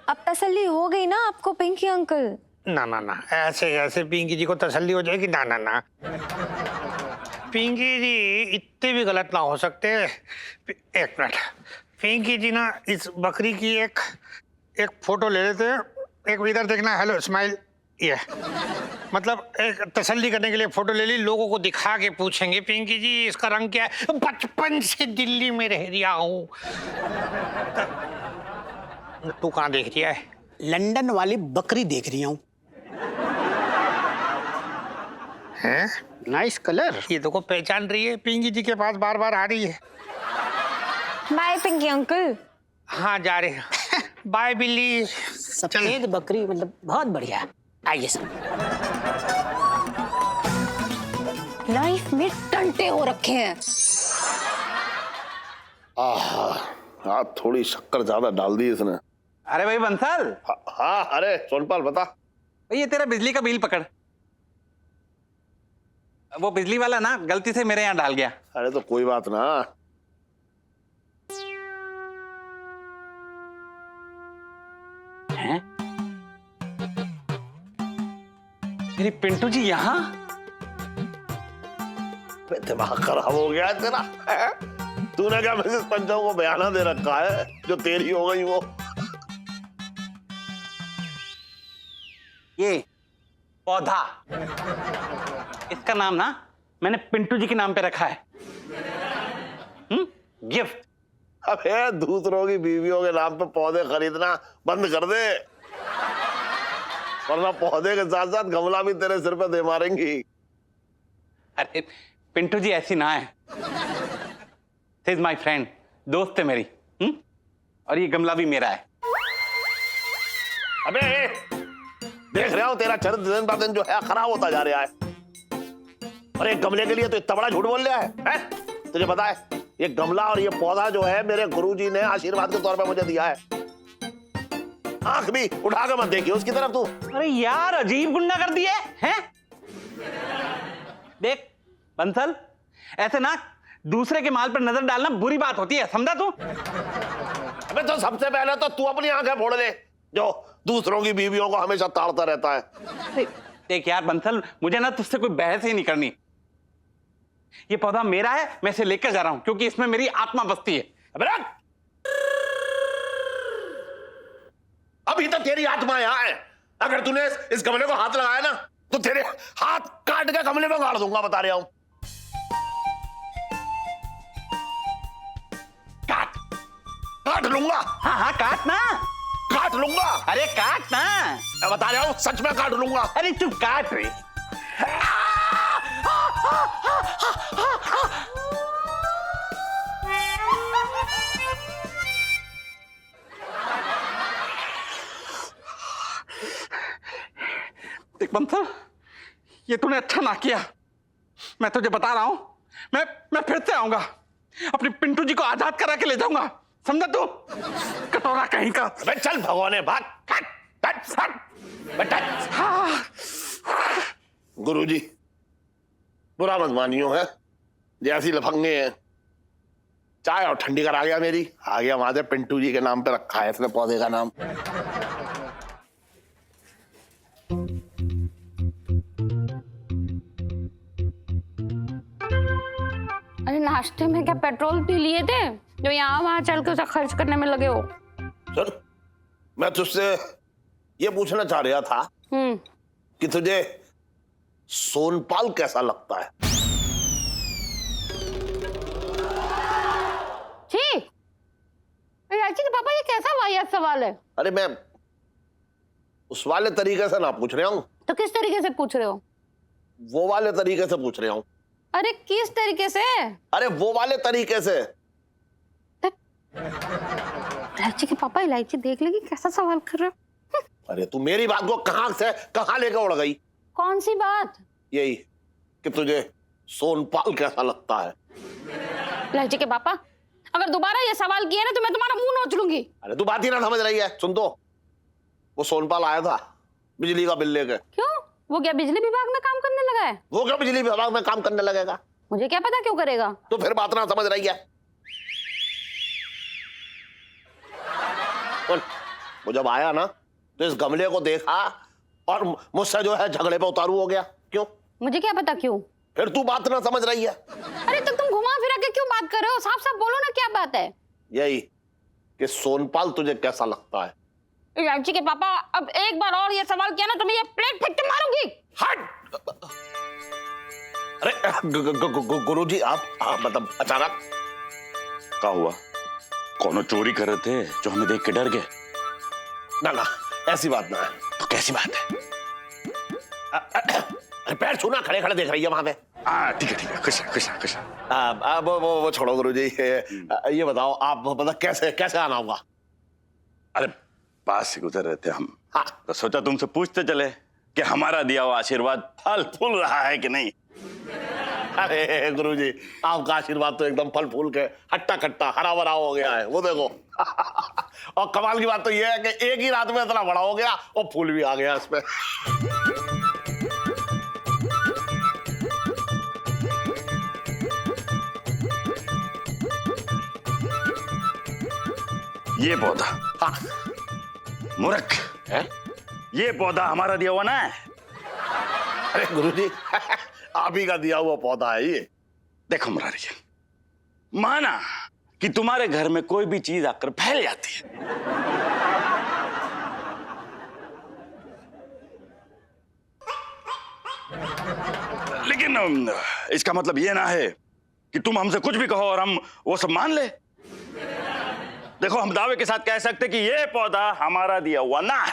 अब तसल्ली हो गई ना आपको पिंकी अंकल? ना ऐसे पिंकी जी को तसल्ली हो जाएगी? ना पिंकी जी इतने भी गलत ना हो सकते। एक मिनट, पिंकी जी ना इस बकरी की एक फोटो ले लेते हैं। एक इधर देखना, हेलो स्माइल, ये मतलब एक तसल्ली करने के लिए फोटो ले ली, लोगों को दिखा के पूछेंगे पिंकी जी इसका रंग क्या है, बचपन से दिल्ली में रह रहा हूँ। तू कहाँ देख रही है? लंदन वाली बकरी देख रही हूँ। हैं? Nice colour. ये तो को पहचान रही है, पिंकी जी के पास बार बार आ रही है। Bye Pinky uncle. हाँ जा रहे हैं। बाय बिल्ली। सफेद बकरी मतलब बहुत बढ़िया। आइए सर। लाइफ में टंटे हो रखे हैं। हाँ थोड़ी शक्कर ज्यादा डाल दी इसने। अरे भाई बंसल। हाँ अरे सोनपाल बता। ये तेरा बिजली का बिल पकड़। वो बिजली वाला ना गलती से मेरे यहाँ डाल गया। अरे तो कोई बात ना। हैं? मेरी पिंटू जी यहाँ? दिमाग खराब हो गया तेरा। तूने क्या मिसेस पंचम को बयाना दे रखा है जो तेरी हो गई वो? ये पौधा, इसका नाम ना मैंने पिंटू जी के नाम पे रखा है। गिफ्ट। अबे दूसरों की बीवियों के नाम पे पौधे खरीदना बंद कर दे, वरना पौधे के साथ साथ गमला भी तेरे सिर पे दे मारेंगी। अरे पिंटू जी ऐसी ना है। शी इज माय फ्रेंड, दोस्त है मेरी। और ये गमला भी मेरा है। अबे देख रहा हूं तेरा चरित्र दिन ब दिन जो है खराब होता जा रहा है। और एक गमले के लिए तो इतना बड़ा झूठ बोल रहा है? तुझे पता है ये गमला और ये पौधा जो है मेरे गुरुजी ने आशीर्वाद के तौर पे मुझे दिया है। आंख भी उठा के मत देखिए उसकी तरफ तू। अरे यार अजीब गुंडा कर दिए हैं। देख बंसल, ऐसे ना दूसरे के माल पर नजर डालना बुरी बात होती है, समझा तू? अबे तो सबसे पहले तो तू अपनी आंखें फोड़ ले जो दूसरों की बीवियों को हमेशा ताड़ता रहता है। देख यार बंसल, मुझे ना तुझसे कोई बहस ही नहीं करनी। ये पौधा मेरा है, मैं इसे लेकर जा रहा हूं क्योंकि इसमें मेरी आत्मा बसती है। अभी तक तेरी आत्मा यहाँ है। अगर तूने इस गमले को हाथ लगाया ना तो तेरे हाथ काट के गमले में गाड़ दूंगा, बता रहा हूं। काट लूंगा। हाँ हाँ काट ना। काट लूंगा। अरे काट ना, मैं बता रहा हूं सच में काट लूंगा। अरे तू काट रे। देख बंसल, ये तूने अच्छा ना किया। मैं तुझे बता रहा हूं, मैं फिर से आऊंगा, अपनी पिंटू जी को आजाद करा के ले जाऊंगा, समझा तू? कटोरा कहीं का। चल भगवान भाग। गुरुजी बुरा मत मानियो है, जैसी लफंगे हैं। चाय और ठंडी करा गया मेरी, आ गया वहां से पिंटू जी के नाम पे रखा है इसने पौधे का नाम। अरे नाश्ते में क्या पेट्रोल पी लिए थे जो यहाँ वहां चल के उसे खर्च करने में लगे हो? सुन, मैं तुझसे ये पूछना चाह रहा था कि तुझे सोनपाल कैसा लगता है? ठीक। राजी के पापा, ये कैसा वाहियात सवाल है? अरे मैं उस वाले तरीके से ना पूछ रहा हूँ। तो किस तरीके से पूछ रहे हो? वो वाले तरीके से पूछ रहा हूँ। अरे किस तरीके से? अरे वो वाले तरीके से। इलायची के पापा, इलायची देख लेगी कैसा सवाल कर रहे हो। अरे तू मेरी बात को कहां से कहां लेकर उड़ गई? कौन सी बात? यही कि तुझे सोनपाल कैसा लगता है। इलायची के पापा, अगर दोबारा ये सवाल किया ना तो मैं तुम्हारा मुंह नोच लूंगी। अरे तू बात ही ना समझ रही है। सुन तो, वो सोनपाल आया था बिजली का बिल लेके। क्यों? वो क्या बिजली विभाग में काम करने लगा है? वो क्या बिजली विभाग में काम करने लगेगा? मुझे क्या पता क्यों करेगा। तो फिर बात ना समझ रही है। वो जब आया ना तो इस गमले को देखा और मुझसे जो है झगड़े पे उतारू हो गया। क्यों? मुझे क्या पता क्यों। फिर तू बात ना समझ रही है। अरे तो तुम घुमा फिरा के क्यों बात कर रहे हो? साफ साफ बोलो ना क्या बात है। यही कि सोनपाल तुझे कैसा लगता है। इलायची के पापा, अब एक बार और ये सवाल किया ना तो मैं ये प्लेट फेंक के मारूंगी। हट! अरे गुरुजी आप मतलब अचानक क्या हुआ? कौन चोरी कर रहे थे जो हमें देख के डर गए? ना ऐसी बात ना है। तो कैसी बात है? पैर छूना, खड़े खड़े देख रही है वहां पे। ठीक है खुश। वो छोड़ो गुरुजी, ये बताओ आप मतलब कैसे आना होगा? अरे पास से गुजर रहे थे हम, हाँ। तो सोचा तुमसे पूछते चले कि हमारा दिया हुआ आशीर्वाद फल फूल रहा है कि नहीं। अरे गुरुजी, आपका आशीर्वाद तो एकदम फल फूल के हट्टा कट्टा हरा भरा हो गया है, वो देखो। और कमाल की बात तो ये है कि एक ही रात में इतना बड़ा हो गया और फूल भी आ गया इसमें। ये पौधा, हाँ। मूर्ख है? ये पौधा हमारा दिया हुआ ना है। अरे गुरुजी, आप ही का दिया हुआ पौधा है ये। देखो मुरारी, माना कि तुम्हारे घर में कोई भी चीज आकर फैल जाती है, लेकिन इसका मतलब ये ना है कि तुम हमसे कुछ भी कहो और हम वो सब मान ले। देखो, हम दावे के साथ कह सकते कि ये पौधा हमारा दिया हुआ ना है।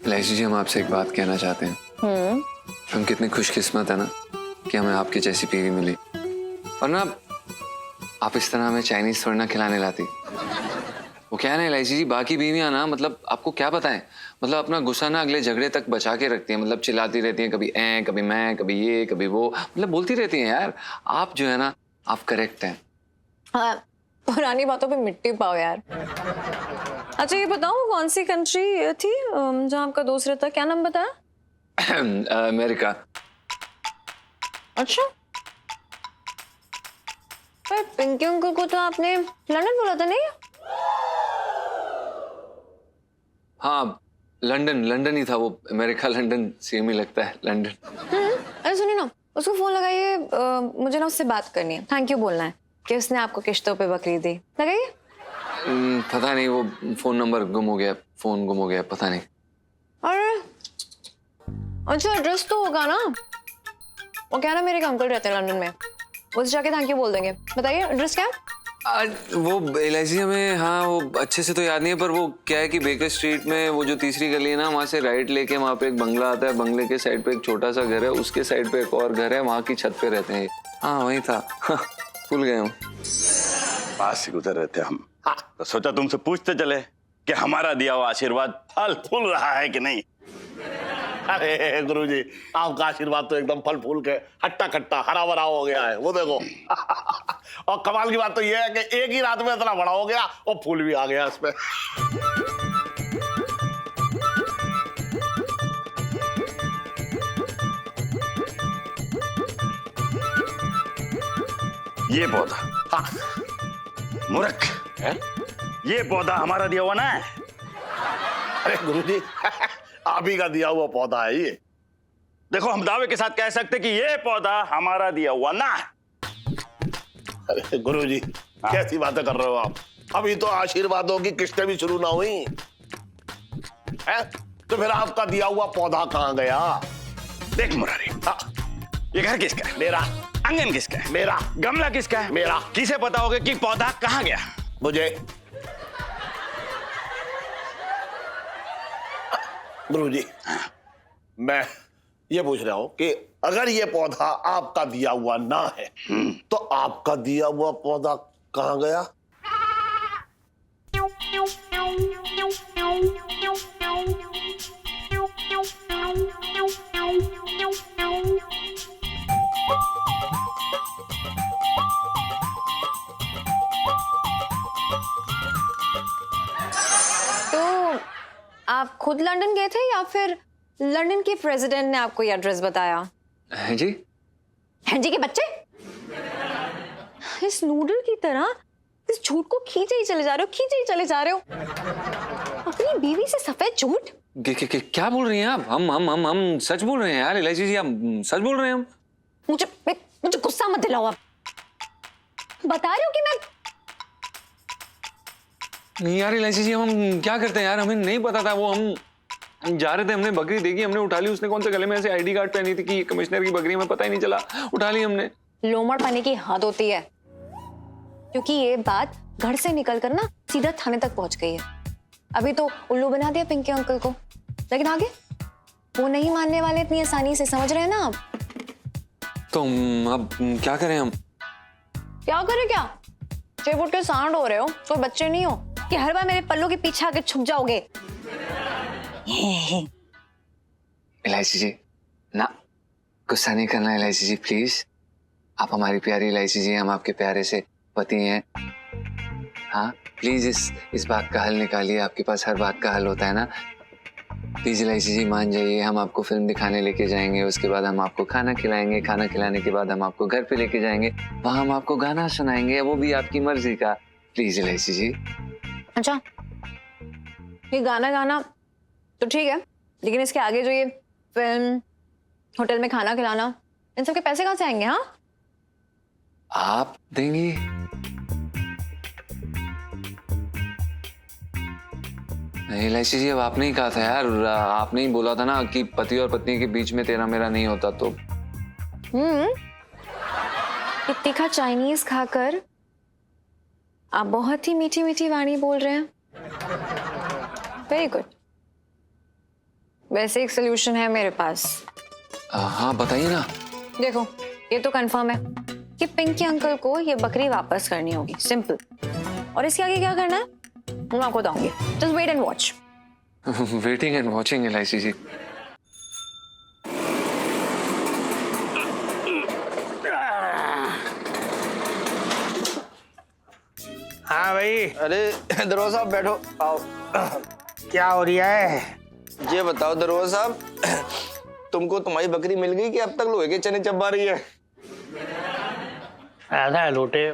इलायची जी, हम आपसे एक बात कहना चाहते हैं। हम कितने खुशकिस्मत है ना कि हमें आपकी जैसी बीवी मिली, और ना आप इस तरह हमें चाइनीज थोड़ी ना खिलाने लाती। वो क्या है ना इलायची जी, बाकी बीवियां ना मतलब आपको क्या बताएं, मतलब अपना गुस्सा ना अगले झगड़े तक बचा के रखती हैं, मतलब चिल्लाती रहती हैं, कभी कभी मैं, कभी ये, कभी वो, मतलब बोलती रहती हैं। यार आप जो है ना, आप करेक्ट हैं। हाँ, पुरानी बातों पे मिट्टी पाओ यार। अच्छा ये बताओ, कौन सी कंट्री थी जहाँ आपका दोस्त रहता, क्या नाम बताया? अमेरिका। अच्छा, पर पिंकी अंकल को तो आपने लंदन बोला था नहीं? हाँ, लंदन ही था वो। अमेरिका लंदन सेम ही लगता है, लंदन। अरे सुनिए ना, उसको फोन लगाइए, मुझे ना उससे बात करनी है, थैंक यू बोलना है कि उसने आपको किश्तों पे बकरी दी। लगाइए। पता नहीं, वो फोन नंबर गुम हो गया, फोन गुम हो गया, पता नहीं। अरे अच्छा, एड्रेस तो होगा ना? वो क्या ना, मेरे एक अंकल रहते हैं लंदन में, उससे जाके थैंक यू बोल देंगे। बताइए एड्रेस क्या है? वो एलआईसी हमें, हाँ वो अच्छे से तो याद नहीं है, पर वो क्या है कि बेकर स्ट्रीट में वो जो तीसरी गली है ना, वहाँ से राइट लेके वहाँ पे एक बंगला आता है, बंगले के साइड पे एक छोटा सा घर है, उसके साइड पे एक और घर है, वहाँ की छत पे रहते हैं। हाँ वही था, भूल गए हम। पास से गुजर रहे थे हम, तो सोचा तुमसे पूछते चले कि हमारा दिया हुआ आशीर्वाद फल फूल रहा है कि नहीं। अरे गुरुजी, आपका आशीर्वाद तो एकदम फल फूल के हट्टा कट्टा हरा भरा हो गया है, वो देखो। और कमाल की बात तो ये है कि एक ही रात में इतना बड़ा हो गया और फूल भी आ गया इसमें। ये पौधा, हाँ। मूर्ख है? ये पौधा हमारा दिया हुआ ना है। अरे गुरुजी, आप ही का दिया हुआ पौधा है ये। देखो, हम दावे के साथ कह सकते कि ये पौधा हमारा दिया हुआ ना है। अरे गुरुजी, कैसी बातें कर रहे हो आप? अभी तो आशीर्वादों की किस्तें भी शुरू ना हुई है, तो फिर आपका दिया हुआ पौधा कहाँ गया? देख मुरारी, ये घर किसका है? मेरा। आंगन किसका है? मेरा। गमला किसका है? मेरा। किसे पता होगा कि पौधा कहाँ गया? मुझे। गुरुजी, मैं ये पूछ रहा हूं कि अगर ये पौधा आपका दिया हुआ ना है, तो आपका दिया हुआ पौधा कहाँ गया? तो आप खुद लंदन गए थे या फिर लंदन के प्रेसिडेंट ने आपको ये एड्रेस बताया? हैं जी? हैं जी के बच्चे, इस नूडल की तरह इस झूठ को खींचे ही चले जा रहे हो, अपनी बीवी से सफेद झूठ। क्या बोल रही हैं आप? हम सच बोल रहे हैं यार इलायची जी, हम सच बोल रहे हैं हम। मुझे गुस्सा मत दिलाओ आप। बता रही हूँ कि मैं नहीं यार इलायची जी, हम क्या करते हैं यार, हमें नहीं पता था। वो हम जा रहे थे, हमने बकरी देखी, हमने उठा ली। उसने कौन से गले में ऐसे आईडी कार्ड पहनी थी कि कमिश्नर की बकरी, हमें पता ही नहीं चला, उठा ली हमने। लोमड़ पाने की हद होती है, क्योंकि ये बात घर से निकलकर ना सीधा थाने तक पहुंच गई है। अभी तो उल्लू बना दिया पिंकी अंकल को, लेकिन आगे वो नहीं मानने वाले इतनी आसानी से, समझ रहे हैं ना आप? तो अब क्या करें हम? क्या करें क्या? चेप उठ के सांड हो रहे हो, कोई बच्चे नहीं हो कि हर बार मेरे पल्लों के पीछे आके छुप जाओगे। इलायची जी ना, गुस्सा नहीं करना इलायची जी प्लीज। आप हमारी प्यारी इलायची जी, हम आपके प्यारे से पति हैं। हाँ प्लीज इस बात का हल निकालिए, आपके पास हर बात का हल होता है ना। प्लीज इलायची जी मान जाइए, हम आपको फिल्म दिखाने लेके जाएंगे, उसके बाद हम आपको खाना खिलाएंगे, खाना खिलाने के बाद हम आपको घर पे लेके जाएंगे, वहां हम आपको गाना सुनाएंगे, वो भी आपकी मर्जी का। प्लीज इलायची जी। अच्छा, ये गाना तो ठीक है, लेकिन इसके आगे जो ये फिल्म, होटल में खाना खिलाना, इन सब के पैसे कहाँ से आएंगे? हाँ आप देंगी? नहीं इलायची जी, अब आपने ही कहा था यार, आपने ही बोला था ना कि पति और पत्नी के बीच में तेरा मेरा नहीं होता। तो ये तीखा चाइनीज खाकर आप बहुत ही मीठी मीठी वाणी बोल रहे हैं। Very good. वैसे एक सोल्यूशन है मेरे पास। हाँ बताइए ना। देखो, ये तो कंफर्म है कि पिंकी अंकल को ये बकरी वापस करनी होगी, सिंपल। और इसके आगे क्या करना है मैं आपको बताऊंगी। Just wait and watch. Waiting and watching Elaichi ji. हाँ भाई। अरे दरोगा साहब बैठो, आओ। क्या हो रहा है? ये बताओ दरोगा साहब, तुमको तुम्हारी बकरी मिल गई कि अब तक लोहे के चने चबा रही है? ऐसा है लोटे,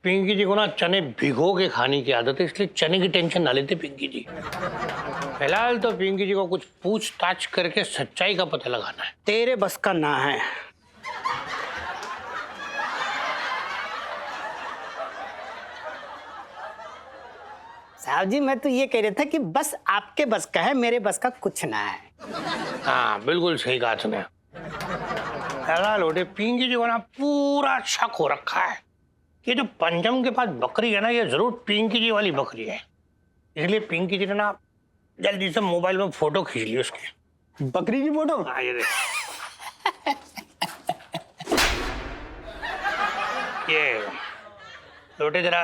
पिंकी जी को ना चने भिगो के खाने की आदत है, इसलिए चने की टेंशन ना लेते पिंकी जी। फिलहाल तो पिंकी जी को कुछ पूछताछ करके सच्चाई का पता लगाना है। तेरे बस का ना है। साहब जी, मैं तो ये कह रहा था कि बस आपके बस का है, मेरे बस का कुछ ना है। हाँ बिल्कुल सही कहा तुमने। फिलहाल लोटे, पिंकी जी को ना पूरा शक हो रखा है कि जो पंचम के पास बकरी है ना, ये जरूर पिंकी जी वाली बकरी है। इसलिए पिंकी जी ने ना जल्दी से मोबाइल में फोटो खींच ली उसकी बकरी की फोटो। हाँ ये देख। ये लोटे जरा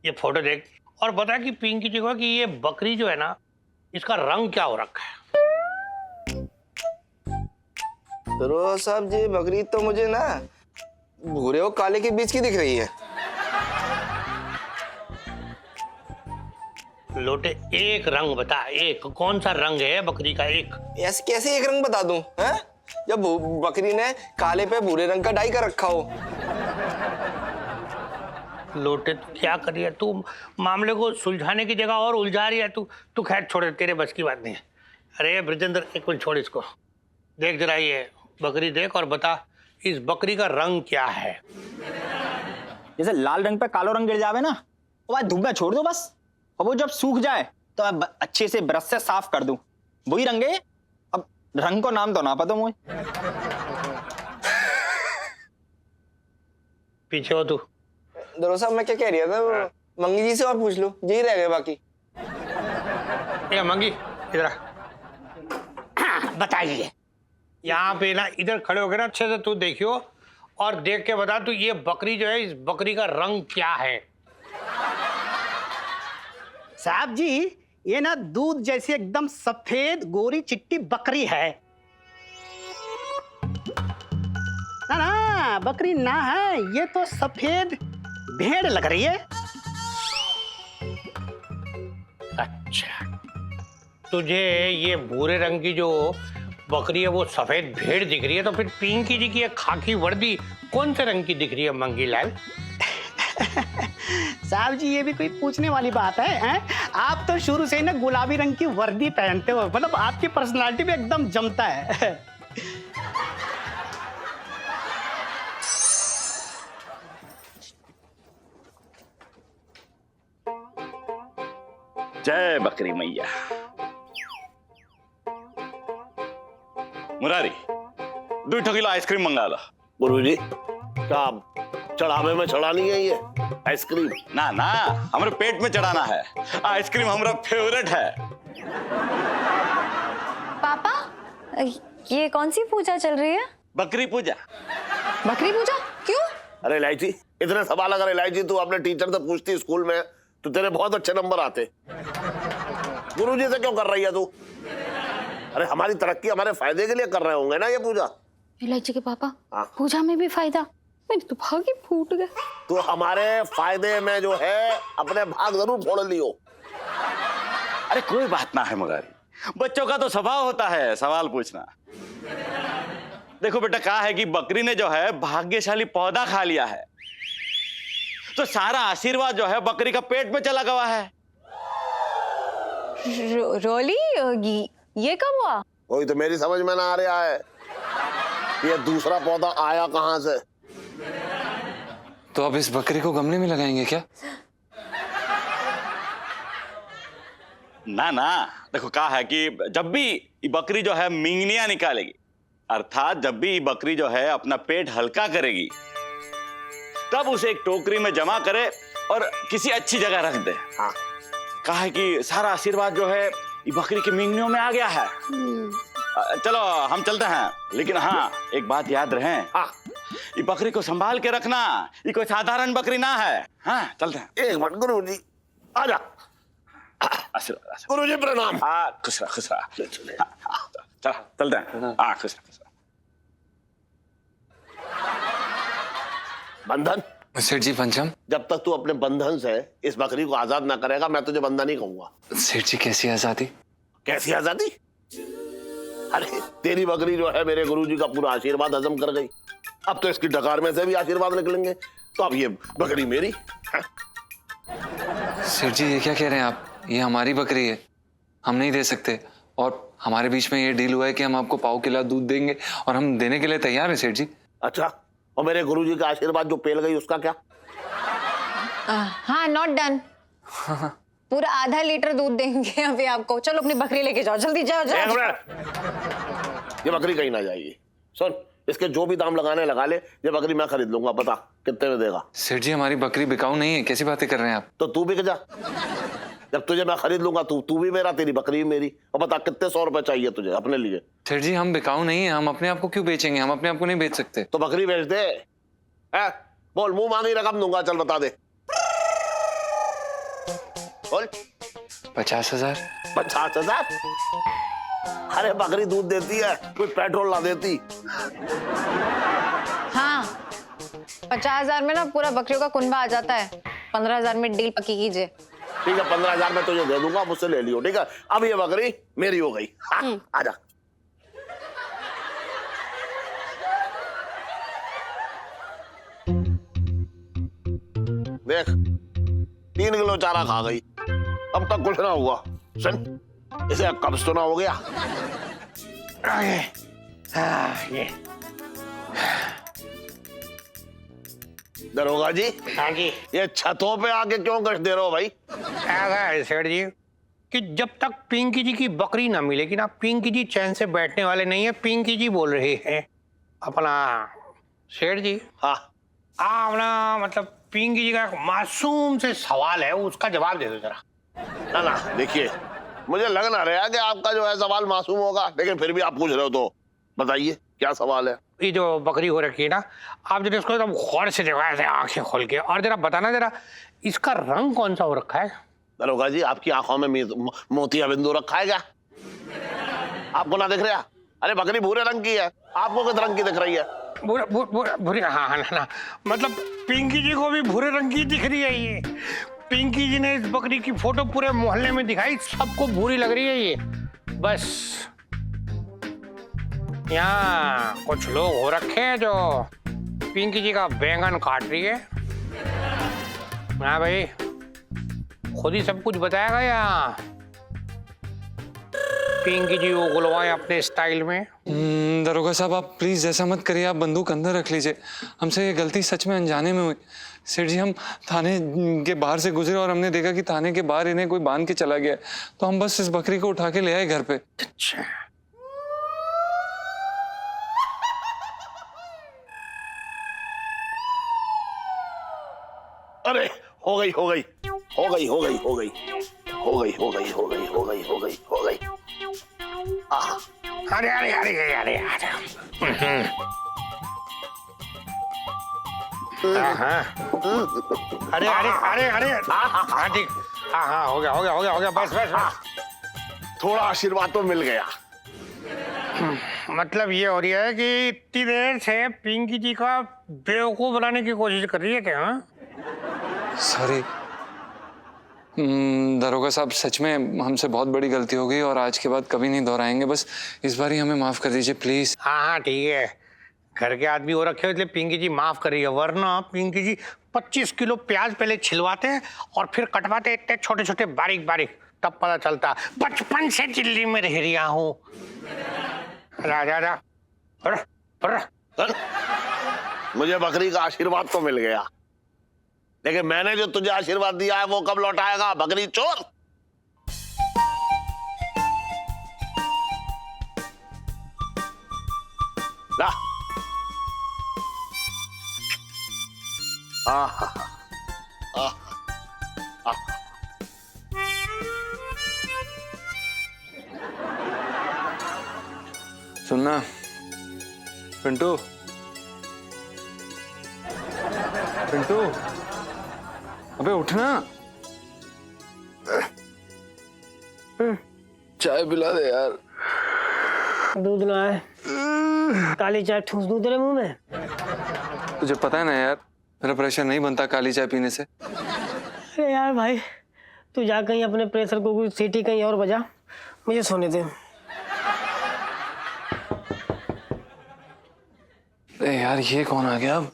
ये फोटो देख और बता कि पिंकी जी को कि ये बकरी जो है ना, इसका रंग क्या हो रखा है। दरोगा साहब जी, बकरी तो मुझे ना भूरे और काले के बीच की दिख रही है। लोटे एक रंग बता, एक कौन सा रंग है बकरी का? एक ऐसे कैसे एक रंग बता दूं? हैं? जब बकरी ने काले पे भूरे रंग का डाई कर रखा हो। लोटे क्या कर रही है तू? मामले को सुलझाने की जगह और उलझा रही है तू खैर छोड़, तेरे बस की बात नहीं है। अरे ब्रजेंद्र, एक मिनट छोड़ इसको। देख जरा ये बकरी देख और बता इस बकरी का रंग क्या है। जैसे लाल रंग पे कालो रंग गिर जावे ना, वो बाद धूप में छोड़ दो बस, और वो जब सूख जाए तो मैं अच्छे से ब्रश से साफ कर दूं, वही रंग है। अब रंग को नाम तो ना पता मुझे। पीछे हो तू। दरोगा साहब, मैं क्या कह रहा था, वो मंगी जी से और पूछ लो, यही रह गए बाकी। मंगी इधर बताइए। यहाँ पे ना इधर खड़े हो गए ना, अच्छे से तू देखियो और देख के बता तू ये बकरी जो है, इस बकरी का रंग क्या है? साहब जी, ये ना दूध जैसी एकदम सफेद गोरी चिट्टी बकरी है। ना बकरी ना है, ये तो सफेद भेड़ लग रही है। अच्छा, तुझे ये भूरे रंग की जो बकरी है वो सफेद भेड़ दिख रही है, तो फिर पिंकी जी की ये खाकी वर्दी कौन से रंग की दिख रही है मंगी लाल? साहब जी, ये भी कोई पूछने वाली बात है, हैं? आप तो शुरू से ही ना गुलाबी रंग की वर्दी पहनते हो, मतलब आपकी पर्सनालिटी भी एकदम जमता है। जय बकरी मैया। मुरारी 2 किलो आइसक्रीम मंगा लो। गुरुजी क्या चढ़ावे में चढ़ानी है ये आइसक्रीम? ना ना, हमारे पेट में चढ़ाना है। आइसक्रीम हमारा फेवरेट है। पापा, ये कौन सी पूजा चल रही है? बकरी पूजा। बकरी पूजा क्यों? अरे इलायची, इतने सवाल अगर इलायची तू अपने टीचर से पूछती स्कूल में तो तेरे बहुत अच्छे नंबर आते। गुरुजी से क्यों कर रही है तू? अरे हमारी तरक्की हमारे फायदे के लिए कर रहे होंगे ना ये पूजा। इलायची के पापा, हाँ। पूजा में भी फायदा? मेरे तो भाग ही फूट गए। तो हमारे फायदे में जो है अपने भाग जरूर फोड़ लियो। अरे कोई बात ना है मुरारी, बच्चों का तो स्वभाव होता है सवाल पूछना। देखो बेटा, कहा है कि बकरी ने जो है भाग्यशाली पौधा खा लिया है, तो सारा आशीर्वाद जो है बकरी का पेट में चला गया है। रोली, ये कब हुआ? वही तो मेरी समझ में ना आ रहा है, ये दूसरा पौधा आया कहां से? तो अब इस बकरी को गमले में लगाएंगे क्या? ना ना, देखो कहा है कि जब भी ये बकरी जो है मिंगनिया निकालेगी, अर्थात जब भी ये बकरी जो है अपना पेट हल्का करेगी, तब उसे एक टोकरी में जमा करे और किसी अच्छी जगह रख दे। हाँ। कहा है कि सारा आशीर्वाद जो है ये बकरी की मिंगनियों में आ गया है। चलो हम चलते हैं, लेकिन हाँ एक बात याद रहे, हाँ। ये बकरी को संभाल के रखना, ये कोई साधारण बकरी ना है। हाँ चलते हैं। एक मिनट गुरुजी, आजा। आशीर्वाद। गुरुजी प्रणाम। हाँ खुश रहा, खुश रहा। चलो चलते हैं। हाँ खुश रहा, खुश रहा। बंधन? सेठ जी पंचम। जब तक तू अपने बंधन से इस बकरी को आजाद ना करेगा मैं तुझे बंधन ही कहूंगा। सेठ जी कैसी आजादी? कैसी आजादी? अरे तेरी बकरी जो है मेरे गुरुजी का पूरा आशीर्वाद हजम कर गई, अब तो इसकी डकार में से भी आशीर्वाद निकलेंगे, तो अब ये बकरी मेरी। सेठ जी ये क्या कह रहे हैं आप? ये हमारी बकरी है, हम नहीं दे सकते। और हमारे बीच में ये डील हुआ है कि हम आपको पाव किलो दूध देंगे और हम देने के लिए तैयार हैं सेठ जी। अच्छा, और मेरे गुरुजी का आशीर्वाद जो पेल गई उसका क्या? हाँ, नॉट डन। पूरा आधा लीटर दूध देंगे अभी आपको। चलो अपनी बकरी लेके जाओ, जल्दी जाओ एक जाओ। मिनट, ये बकरी कहीं ना जाएगी। सुन, इसके जो भी दाम लगाने लगा ले, ये बकरी मैं खरीद लूंगा। बता कितने में देगा? सेठ जी हमारी बकरी बिकाऊ नहीं है, कैसी बातें कर रहे हैं आप? तो तू बिक जा, जब तुझे मैं खरीद लूंगा तू भी मेरा, तेरी बकरी भी मेरी। और बता कितने 100 रुपए चाहिए तुझे अपने लिए? सेठ जी हम बिकाऊ नहीं है, हम अपने आप को क्यों बेचेंगे? हम अपने आप को नहीं बेच सकते। तो बकरी बेच दे। है? बोल, मुंह मांगी रकम दूंगा, चल बता दे। बोल। 50,000। 50,000? अरे बकरी दूध देती है, कोई पेट्रोल ला देती। हाँ, 50,000 में ना पूरा बकरियों का कुनबा आ जाता है। 15,000 में डील पक्की कीजिए। ठीक है, 15,000 में तुझे दे दूंगा, मुझसे ले लियो। ठीक है, अब ये बकरी मेरी हो गई। हाँ, आजा। देख, 3 किलो चारा खा गई, अब तक कुछ ना हुआ। सुन, इसे कब्ज तो ना हो गया? ये दरोगा जी। हाँ जी। ये छतों पे आके क्यों गश्त दे रहे हो भाई? ऐसा है सेठ जी कि जब तक पिंकी जी की बकरी ना मिलेगी ना, पिंकी जी चैन से बैठने वाले नहीं है। पिंकी जी बोल रही है अपना सेठ जी। हाँ, अपना मतलब पिंकी जी का एक मासूम से सवाल है, उसका जवाब दे दो जरा। ना ना, देखिए मुझे लग ना रहा कि आपका जो है सवाल मासूम होगा, लेकिन फिर भी आप पूछ रहे हो तो बताइए क्या सवाल है? ये जो बकरी हो रखी है ना, आप जरा इसको एकदम गौर से देखो, ऐसे आंखें खोल के, और जरा बताना जरा इसका रंग कौन सा हो रखा है? दरोगा जी, आपकी आंखों में मोतिया बिंदु रखा है क्या? आपको ना दिख रहा? अरे बकरी भूरे रंग की है, आपको किस रंग की दिख रही है? भूरे। हाँ हाँ ना, मतलब पिंकी जी को भी भूरे रंग की दिख रही है ये। पिंकी जी ने इस बकरी की फोटो पूरे मोहल्ले में दिखाई, सबको बुरी लग रही है ये। बस यहाँ कुछ लोग हो रखे हैं जो पिंकी जी का बैंगन काट रही है। हाँ भाई, खुद ही सब कुछ बताएगा या पिंकी जी उगलवाएं अपने स्टाइल में। दरोगा साहब आप प्लीज ऐसा मत करिए, आप बंदूक अंदर रख लीजिए। हमसे ये गलती सच में अनजाने में हुई। सेठ जी हम थाने के बाहर से गुजरे और हमने देखा कि थाने के बाहर इन्हें कोई बांध के चला गया, तो हम बस इस बकरी को उठा के ले आए घर पे। अच्छा, अरे हो गई हो गई हो गई हो गई हो गई हो गई हो गई हो गई हो गई हो गई हो गई। अरे अरे अरे अरे अरे अरे अरे अरे अरे हाँ ठीक, हाँ हाँ हो गया हो गया हो गया हो गया, बस बस बस। थोड़ा आशीर्वाद तो मिल गया। मतलब ये हो रही है कि इतनी देर से पिंकी जी का बेवकूफ बनाने की कोशिश कर रही है क्या? सॉरी दरोगा साहब, सच में हमसे बहुत बड़ी गलती हो गई और आज के बाद कभी नहीं दोहराएंगे। बस इस बार ही हमें माफ कर दीजिए प्लीज। हाँ हाँ ठीक है, घर के आदमी हो रखे हो इसलिए पिंकी जी माफ कर रही है, वरना पिंकी जी 25 किलो प्याज पहले छिलवाते हैं और फिर कटवाते इतने छोटे छोटे बारीक बारीक, तब पता चलता बचपन से दिल्ली में रह रहा हूँ। राजा मुझे बकरी का आशीर्वाद तो मिल गया, लेकिन मैंने जो तुझे आशीर्वाद दिया है वो कब लौटाएगा बकरी चोर? ला। सुनना पिंटू, पिंटू अबे उठना, चाय पिला दे यार। दूध ना है, काली चाय ठूस दूं तेरे मुंह में? तुझे पता है ना यार, मेरा प्रेशर नहीं बनता काली चाय पीने से। अरे यार भाई, तू जा कहीं अपने प्रेशर को कोई सीटी कहीं और बजा, मुझे सोने दे। अरे यार ये कौन आ गया अब?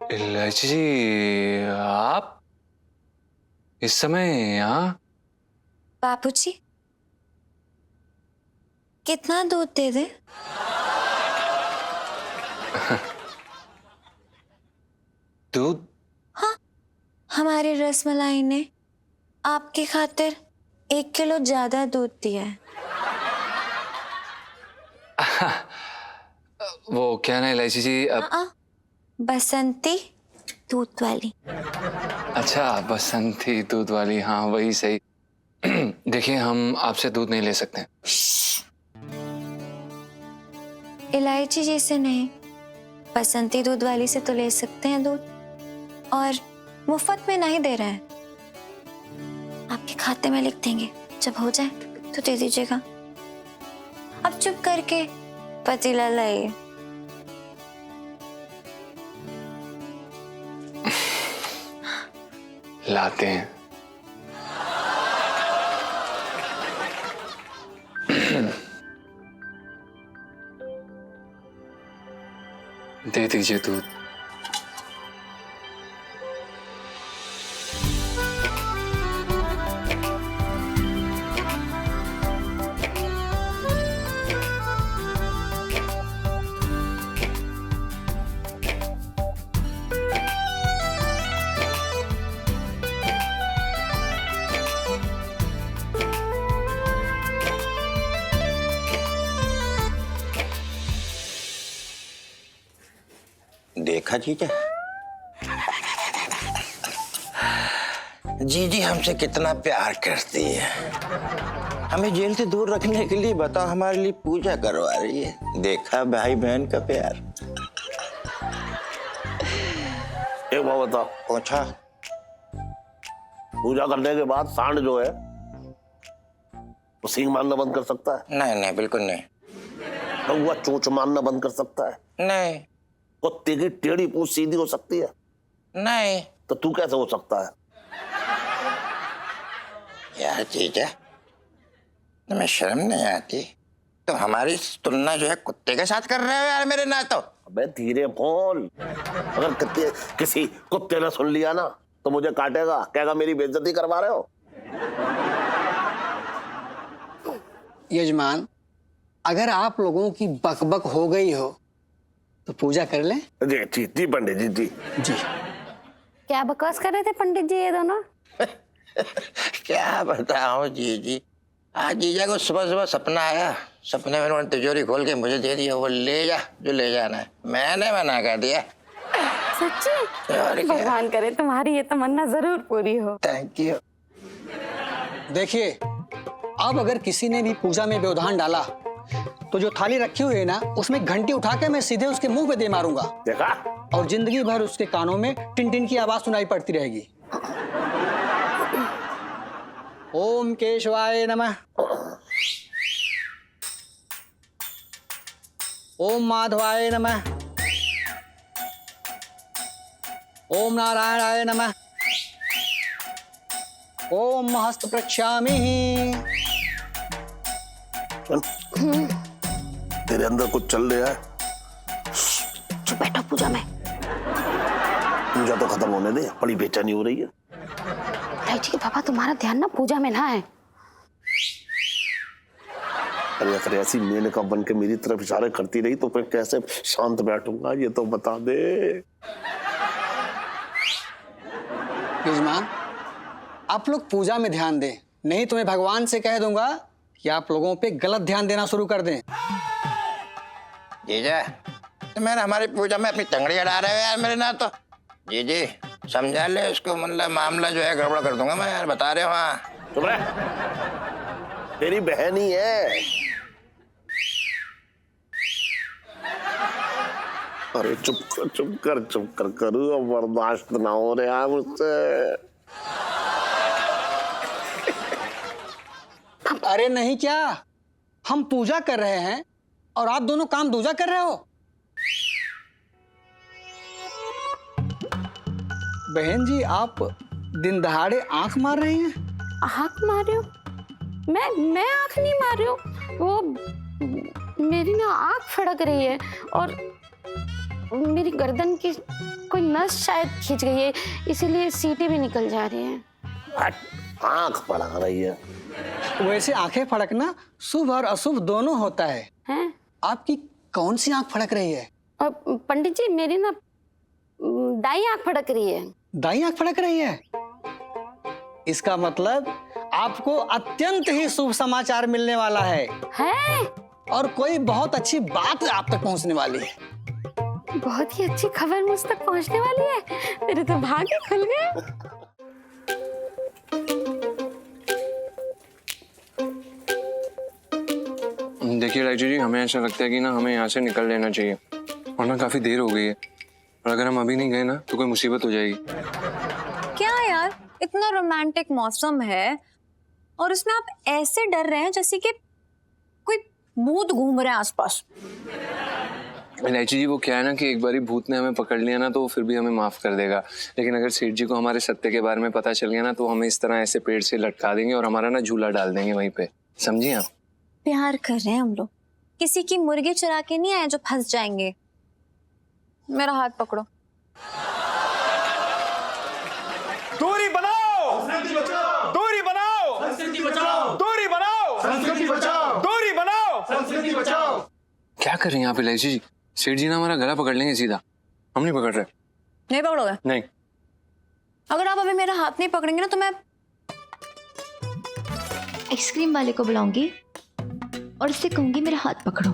इलायची जी आप इस समय यहाँ? बापूजी कितना दूध दे दे? दूध? हाँ, हमारी रसमलाई ने आपकी खातिर 1 किलो ज्यादा दूध दिया है। वो क्या ना इलायची जी अब बसंती दूध वाली। अच्छा बसंती दूध वाली, हाँ वही सही। देखिए हम आपसे दूध नहीं ले सकते। इलायची जी से नहीं, बसंती दूध वाली से तो ले सकते हैं दूध, और मुफ्त में नहीं दे रहे हैं, आपके खाते में लिख देंगे, जब हो जाए तो दे दीजिएगा। अब चुप करके पतीला लाइए। लाते हैं। दे दीजिए दूध। देखा जीजा, जीजी हमसे कितना प्यार करती है। हमें जेल से दूर रखने के लिए बताओ हमारे लिए पूजा करवा रही है। देखा भाई बहन का प्यार। एक बात बताओ। पूछा। पूजा करने के बाद सांड जो है वो सींग मारना बंद कर सकता है? नहीं नहीं बिल्कुल नहीं। कौवा चोंच मारना बंद कर सकता है? नहीं। कुत्ते की टेढ़ी पूंछ सीधी हो सकती है? नहीं। तो तू कैसे हो सकता है? यार जीजा, तुम्हें शर्म नहीं आती? तो हमारी तुलना जो है कुत्ते के साथ कर रहे हो यार मेरे ना। तो अबे धीरे बोल, अगर किसी कुत्ते ने सुन लिया ना तो मुझे काटेगा, कहेगा मेरी बेइज्जती करवा रहे हो। यजमान, अगर आप लोगों की बकबक हो गई हो तो पूजा कर लें। जी जी जी पंडित जी जी जी। क्या बकवास कर रहे थे पंडित जी ये दोनों? क्या बताऊं जी, आज जीजा को सुबह सुबह सपना आया। सपने में उन्होंने तिजोरी खोल के मुझे दे दिया, वो ले जा जो ले जाना है। मैंने मना कर दिया। सच्ची? भगवान करे तुम्हारी ये तमन्ना जरूर पूरी हो। Thank you. देखिए, अब अगर किसी ने भी पूजा में व्यवधान डाला तो जो थाली रखी हुई है ना, उसमें घंटी उठा के मैं सीधे उसके मुंह पे दे मारूंगा। देखा? और जिंदगी भर उसके कानों में टिन टिन की आवाज सुनाई पड़ती रहेगी। ओम केशवाय नमः। ओम माधवाय नमः। ओम नारायणाय नमः। ओम हस्त प्रक्षामि। तेरे अंदर कुछ चल रहा है। चुप बैठो पूजा में। पूजा तो खत्म होने दे, बड़ी बेचैनी हो रही है। जी के पापा तुम्हारा ध्यान ना पूजा में ना है। अरे अगर ऐसी मेनका बन के मेरी तरफ इशारे करती रही तो फिर कैसे शांत बैठूंगा, ये तो बता दे। यजमान, आप लोग पूजा में ध्यान दें, नहीं तो मैं भगवान से कह दूंगा कि आप लोगों पे गलत ध्यान देना शुरू कर दें। जीजा, तो मैंने हमारी पूजा में अपनी टंगड़ी अड़ा रहे हो यार मेरे ना। तो जी समझा ले उसको, मतलब मामला जो है गड़बड़ कर दूंगा मैं यार, बता रहे हो। हाँ चुप रह, तेरी बहन ही है। अरे चुप कर करूँ, अब बर्दाश्त ना हो रहा है मुझसे। अरे नहीं, क्या हम पूजा कर रहे हैं और आप दोनों काम दूजा कर रहे हो? बहन जी, आप दिन दहाड़े आंख मार रही हैं। आंख मार रही हो? मैं आंख नहीं मार रही हूँ, वो मेरी ना आंख फड़क रही है और मेरी गर्दन की कोई नस शायद खिंच गई है, इसीलिए सीटी भी निकल जा रही है। आंख फड़क रही है? वैसे आंखें फड़कना शुभ और अशुभ दोनों होता है। हैं? आपकी कौन सी आंख फड़क रही है? पंडित जी, मेरी ना दाई आंख फड़क रही है। दाई आंख फड़क रही है? इसका मतलब आपको अत्यंत ही शुभ समाचार मिलने वाला है और कोई बहुत अच्छी बात आप तक पहुंचने वाली है। बहुत ही अच्छी खबर मुझ तक पहुंचने वाली है, मेरे तो भाग्य खुल गए। देखिए राजू जी, हमें ऐसा लगता है कि ना हमें यहाँ से निकल लेना चाहिए, वरना काफी देर हो गई है और अगर हम अभी नहीं गए ना तो कोई मुसीबत हो जाएगी। क्या यार, इतना रोमांटिक मौसम है और उसमें आप ऐसे डर रहे हैं जैसे कि कोई भूत घूम रहे हैं आसपास। इलायची जी, वो क्या है ना कि एक बारी भूत ने हमें पकड़ लिया ना तो फिर भी हमें माफ कर देगा, लेकिन अगर सेठ जी को हमारे सत्य के बारे में पता चल गया ना तो हमें इस तरह ऐसे पेड़ से लटका देंगे और हमारा ना झूला डाल देंगे वहीं पे। समझिए आप? प्यार कर रहे हैं हम लोग, किसी की मुर्गी चुरा के नहीं आए जो फंस जाएंगे। मेरा हाथ पकड़ो। दूरी बनाओ, दूरी बनाओ, दूरी बनाओ, दूरी बनाओ। क्या कर रही हैं आप इलायची जी? सेठ जी ना हमारा गला पकड़ लेंगे सीधा। हम नहीं पकड़ रहे। नहीं पकड़ोगे? नहीं। अगर आप अभी मेरा हाथ नहीं पकड़ेंगे ना तो मैं आइसक्रीम वाले को बुलाऊंगी और उससे कहूंगी मेरा हाथ पकड़ो।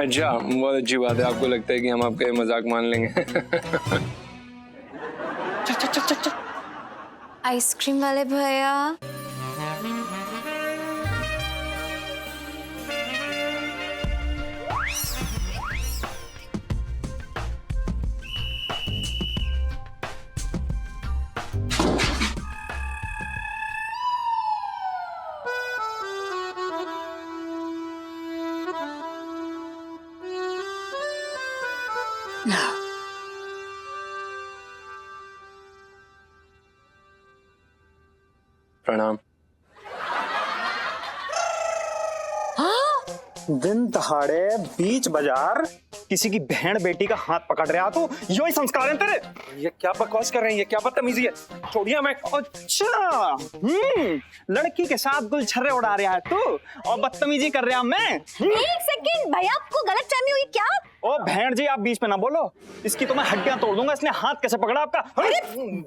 अच्छा, बहुत अच्छी बात है। आपको लगता है कि हम आपका मजाक मान लेंगे? चल। आइसक्रीम वाले भैया, प्रणाम। दिन दहाड़े बीच बाजार किसी की बहन बेटी का हाथ पकड़ रहा तो यो ही संस्कार है तेरे। ये क्या बकवास कर रहे हैं? ये क्या बदतमीजी है? छोड़िए मैं। अच्छा लड़की के साथ गुलछर्रे उड़ा रहा है तू और बदतमीजी कर रहा मैं। एक सेकंड भैया, आपको गलतफहमी हुई क्या? ओ बहन जी आप बीच में ना बोलो, इसकी तो मैं हड्डियां तोड़ दूंगा। इसने हाथ कैसे पकड़ा आपका?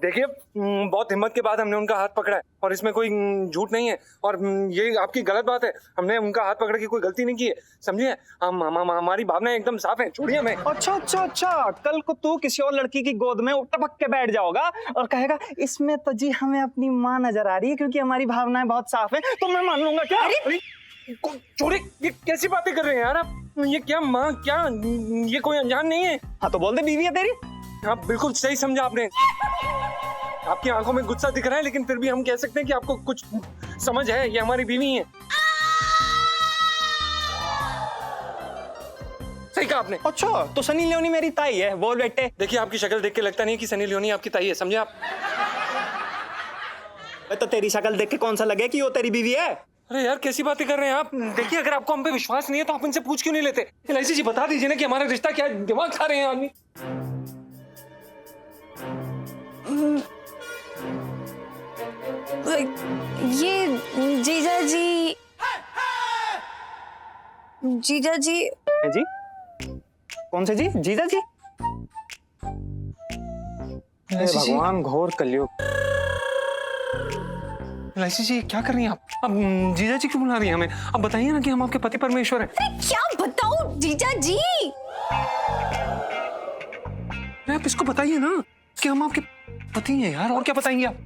देखिए बहुत हिम्मत के बाद हमने उनका हाथ पकड़ा है और इसमें कोई झूठ नहीं है और ये आपकी गलत बात है। हमने उनका हाथ पकड़ के कोई गलती नहीं की है, समझिए। हमारी भावनाएं एकदम साफ हैं। छोड़िए मैं। अच्छा कल को तू किसी और लड़की की गोद में टपक के बैठ जाओगा और कहेगा इसमें तो जी हमें अपनी माँ नजर आ रही है क्योंकि हमारी भावनाएं बहुत साफ है, तो मैं मान लूंगा क्या? छोड़िए, ये कैसी बातें कर रहे हैं यार आप? ये क्या माँ, क्या ये कोई अनजान नहीं है? हाँ तो बोल दे बीवी है तेरी। हाँ बिल्कुल सही समझा आपने। आपकी आंखों में गुस्सा दिख रहा है लेकिन फिर भी हम कह सकते हैं कि आपको कुछ समझ है। ये हमारी बीवी है। सही कहा आपने। अच्छा तो सनी लियोनी मेरी ताई है, बोल बेटे। देखिए आपकी शक्ल देख के लगता नहीं कि सनी लियोनी आपकी ताई है, समझे आप? तो तेरी शक्ल देख के कौन सा लगे कि वो तेरी बीवी है? अरे यार कैसी बातें कर रहे हैं आप? देखिए अगर आपको हम पे विश्वास नहीं है तो आप इनसे पूछ क्यों नहीं लेते? एलआईसी जी बता दीजिए ना कि हमारा रिश्ता क्या है। दिमाग खा रहे हैं आदमी। ये जीजा जी है जी? कौन से जी? जीजा जी? भगवान घोर कलयुग। एलआईसी जी क्या कर रही हैं आप? अब जीजा जी क्यों बुला रही हैं हमें? अब बताइए ना कि हम आपके पति परमेश्वर हैं। अरे क्या बताऊं जीजा जी? अरे आप इसको बताइए ना कि हम आपके पति हैं यार, और क्या बताएंगे आप?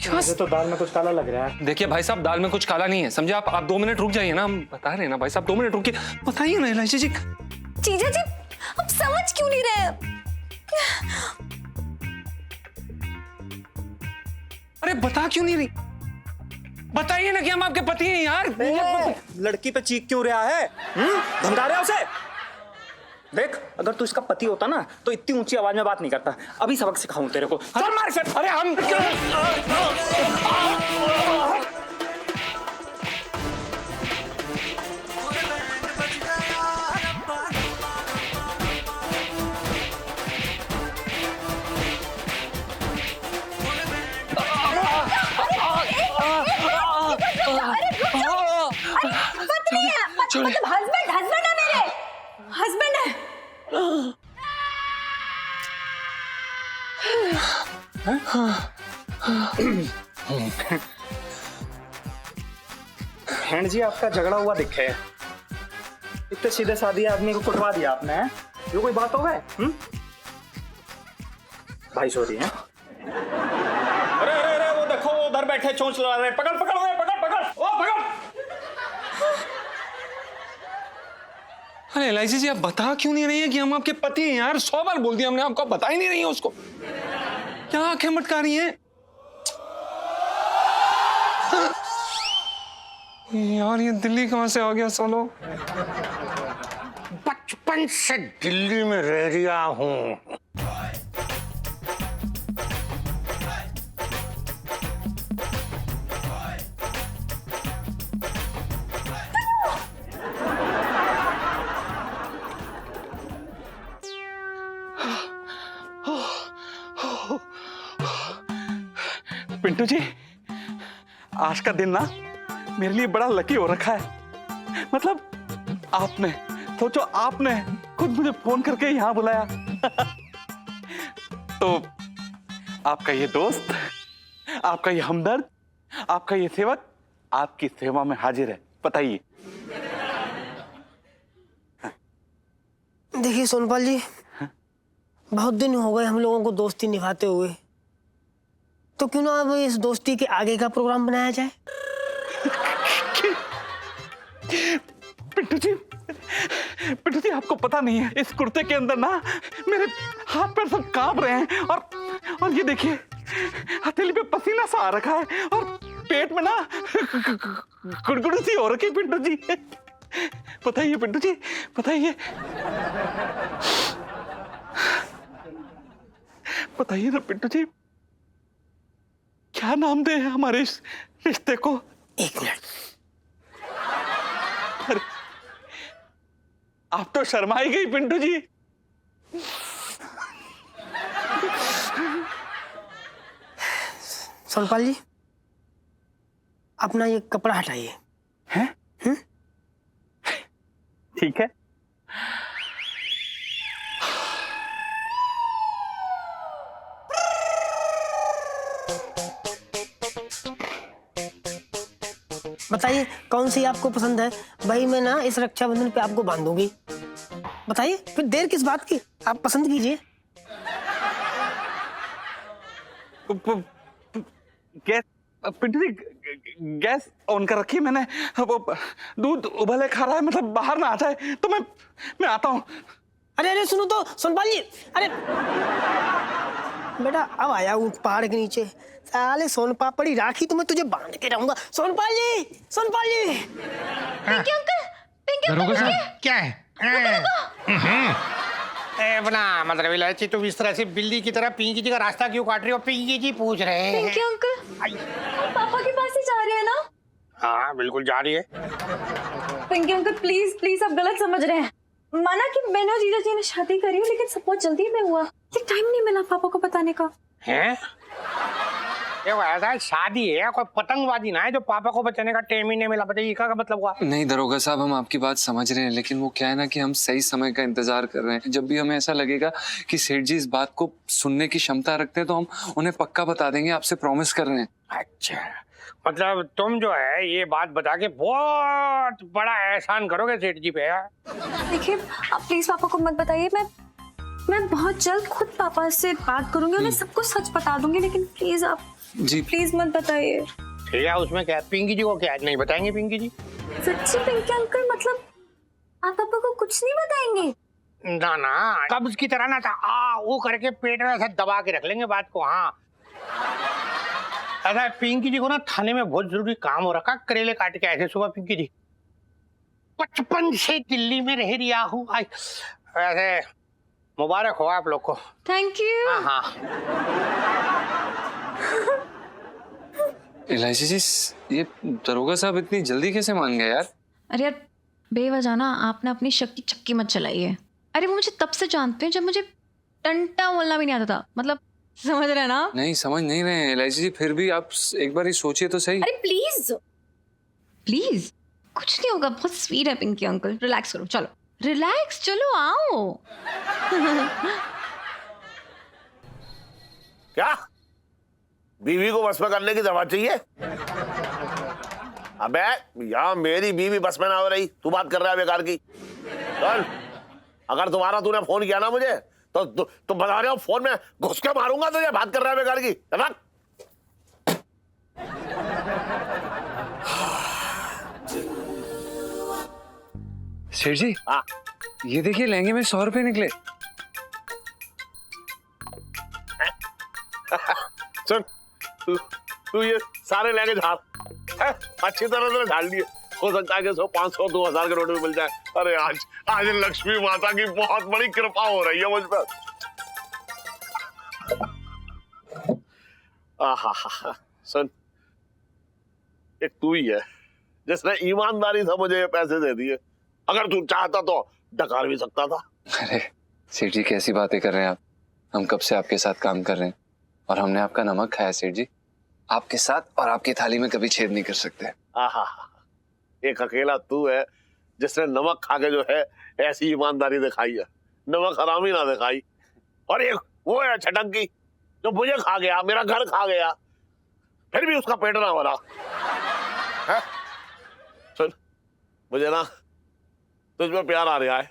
मुझे तो दाल में कुछ काला लग रहा है। देखिए भाई साहब दाल में कुछ काला नहीं है, समझे आप? 2 मिनट रुक जाइए ना, हम बता रहे हैं ना भाई साहब। 2 मिनट रुकिए, बताइए ना एलआईसी जी। जीजा जी आप समझ क्यों नहीं रहे? अरे बता क्यों नहीं रही? बताइए ना कि हम आपके पति हैं यार। लड़की पे चीख क्यों रहा है? धमका रहा है उसे? देख अगर तू इसका पति होता ना तो इतनी ऊंची आवाज में बात नहीं करता। अभी सबक सिखाऊं तेरे को। चल मार फिर। अरे हम मतलब हस्बैंड है मेरे। हस्बैंड है। बहन जी आपका झगड़ा हुआ दिखे। इतने सीधे साधे आदमी को कुटवा दिया आपने। ये कोई बात हो गए? भाई सॉरी है। अरे अरे अरे वो देखो वो उधर बैठे चोंच लगा रहे। पकड़ पकड़ पकड़ ओ पकड़। अरे एलआईसी जी आप बता क्यों नहीं रही है कि हम आपके पति हैं यार? 100 बार बोल दिया हमने आपको, बता ही नहीं रही है उसको। क्या आंखें मटका रही हैं यार? ये दिल्ली कहां से आ गया सोलो? बचपन से दिल्ली में रह रहा हूँ। पिंटू जी आज का दिन ना मेरे लिए बड़ा लकी हो रखा है। मतलब आपने सोचो, आपने खुद मुझे फोन करके यहाँ बुलाया। तो आपका ये दोस्त, आपका ये हमदर्द, आपका ये सेवक आपकी सेवा में हाजिर है। बताइए। देखिए सोनपाल जी, बहुत दिन हो गए हम लोगों को दोस्ती निभाते हुए, तो क्यों ना अब इस दोस्ती के आगे का प्रोग्राम बनाया जाए? पिंटू जी आपको पता नहीं है, इस कुर्ते के अंदर ना मेरे हाथ पैर सब कांप रहे हैं और ये देखिए हथेली पे पसीना सा आ रखा है और पेट में ना गुड़गुड़ी सी हो रखी। पिंटू जी बताइए, पिंटू जी बताइए, बताइए ना पिंटू जी। क्या नाम दे हमारे इस रिश्ते को? एक मिनट। अरे, आप तो शर्मा ही गई पिंटू जी। सोनपाल जी, अपना ये कपड़ा हटाइए। हैं? ठीक है। बताइए कौन सी आपको पसंद है? भाई मैं ना इस रक्षाबंधन पे आपको बांधूंगी। बताइए, फिर देर किस बात की, आप पसंद कीजिए। Guess Pintu ji, gas on कर रखी है मैंने। वो दूध उबले खा रहा है, मतलब बाहर ना आ जाए, तो मैं आता हूँ। अरे अरे सुनो तो सोनपाल जी, अरे बेटा अब आया ऊँट पहाड़ के नीचे। साले सोन पापड़ी राखी तो मैं तुझे बांध के रहूंगा। सोनपाल जी, सोनपाल जी। पिंकी अंकल, पिंकी दरोगा अंकल, साहब, क्या है? अपना मतलब इलायची तुम इस तरह से बिल्ली की तरह पिंकी जी का रास्ता क्यों काट रही हो? पिंकी जी पूछ रहे हैं। पिंकी अंकल, हम पापा के पास ही जा रहे हैं ना? हाँ बिल्कुल जा रही है। पिंकी अंकल प्लीज प्लीज, आप गलत समझ रहे हैं। माना कि मैंने और जीजा जी ने शादी करी है, लेकिन सब बहुत जल्दी में हुआ, टाइम नहीं मिला पापा को बताने का। हैं? ये ऐसा है, शादी है, कोई पतंगबाजी ना है जो पापा को बचाने का टाइम ही नहीं मिला। बताइए क्या मतलब हुआ? नहीं दरोगा साहब, हम आपकी बात समझ रहे हैं, लेकिन वो क्या है ना कि हम सही समय का इंतजार कर रहे हैं। जब भी हमें ऐसा लगेगा कि सेठ जी इस बात को सुनने की क्षमता रखते हैं तो हम उन्हें पक्का बता देंगे, आपसे प्रॉमिस कर रहे हैं। अच्छा, मतलब तुम जो है ये बात बता के बहुत बड़ा एहसान करोगे सेठ जी पे। देखिए आप प्लीज पापा को मत बताइए। मैं बहुत जल्द खुद पापा से बात करूंगी, उन्हें सब कुछ सच बता दूंगी, लेकिन प्लीज आप जी प्लीज मत बताइए। ठीक है, उसमें क्या है? पिंकी जी को क्या नहीं बताएंगे? पिंकी जी सच्ची पिंकी अंकल, मतलब आप पापा को कुछ नहीं बताएंगे? ना ना, कब्ज की तरह ना था वो करके पेट में ऐसा दबा के रख लेंगे बात को। हाँ ऐसा है, पिंकी जी को ना थाने में बहुत जरूरी काम हो रखा, करेले काट के ऐसे सुबह। पिंकी जी 55 से दिल्ली में रह रिया हूँ। वैसे मुबारक हो आप लोग को। Thank you. हाँ हाँ। इलायची जी, ये दरोगा साहब इतनी जल्दी कैसे मान गए यार? अरे यार बेवजह ना आपने अपनी शक्ति चक्की मत चलाइए। अरे वो मुझे तब से जानते हैं जब मुझे टंटा बोलना भी नहीं आता था, मतलब समझ रहे हैं ना? नहीं समझ नहीं रहे हैं इलायची जी, फिर भी आप एक बार ही सोचिए तो सही। अरे प्लीज प्लीज, कुछ नहीं होगा, बहुत स्वीट है पिंकी अंकल। रिलैक्स करो, चलो रिलैक्स, चलो आओ। क्या बीवी को बस में करने की दवा चाहिए? अबे यहाँ मेरी बीवी बस में ना हो रही, तू बात कर रहा है बेकार की। चल, अगर तुम्हारा तूने फोन किया ना मुझे तो तुम बता रहे हो फोन में घुस के मारूंगा तुझे। बात कर रहा है बेकार की। शेर जी, ये देखिए लहंगे में 100 रुपए निकले। सुन, तू ये सारे लहंगे झाड़, अच्छी तरह से झाड़ लिए। हो सकता है कि 100, 500, 2000 के नोट में मिल जाए। अरे आज लक्ष्मी माता की बहुत बड़ी कृपा हो रही है मुझ पर। सुन, एक तू ही है जिसने ईमानदारी से मुझे ये पैसे दे दिए। अगर तू चाहता तो डकार भी सकता था। अरे सेठ जी, कैसी बातें कर रहे हैं आप? हम कब से आपके साथ काम कर रहे हैं और हमने आपका नमक खाया सेठ जी। आपके साथ और आपकी थाली में कभी छेद नहीं कर सकते। एक अकेला तू है जिसने नमक खा के जो है ऐसी ईमानदारी दिखाई है, नमक हरामी ना दिखाई। और एक वो है छटंकी जो मुझे खा गया, मेरा घर खा गया, फिर भी उसका पेट ना भरा है। सुन, मुझे ना तुझ में प्यार आ रहा है,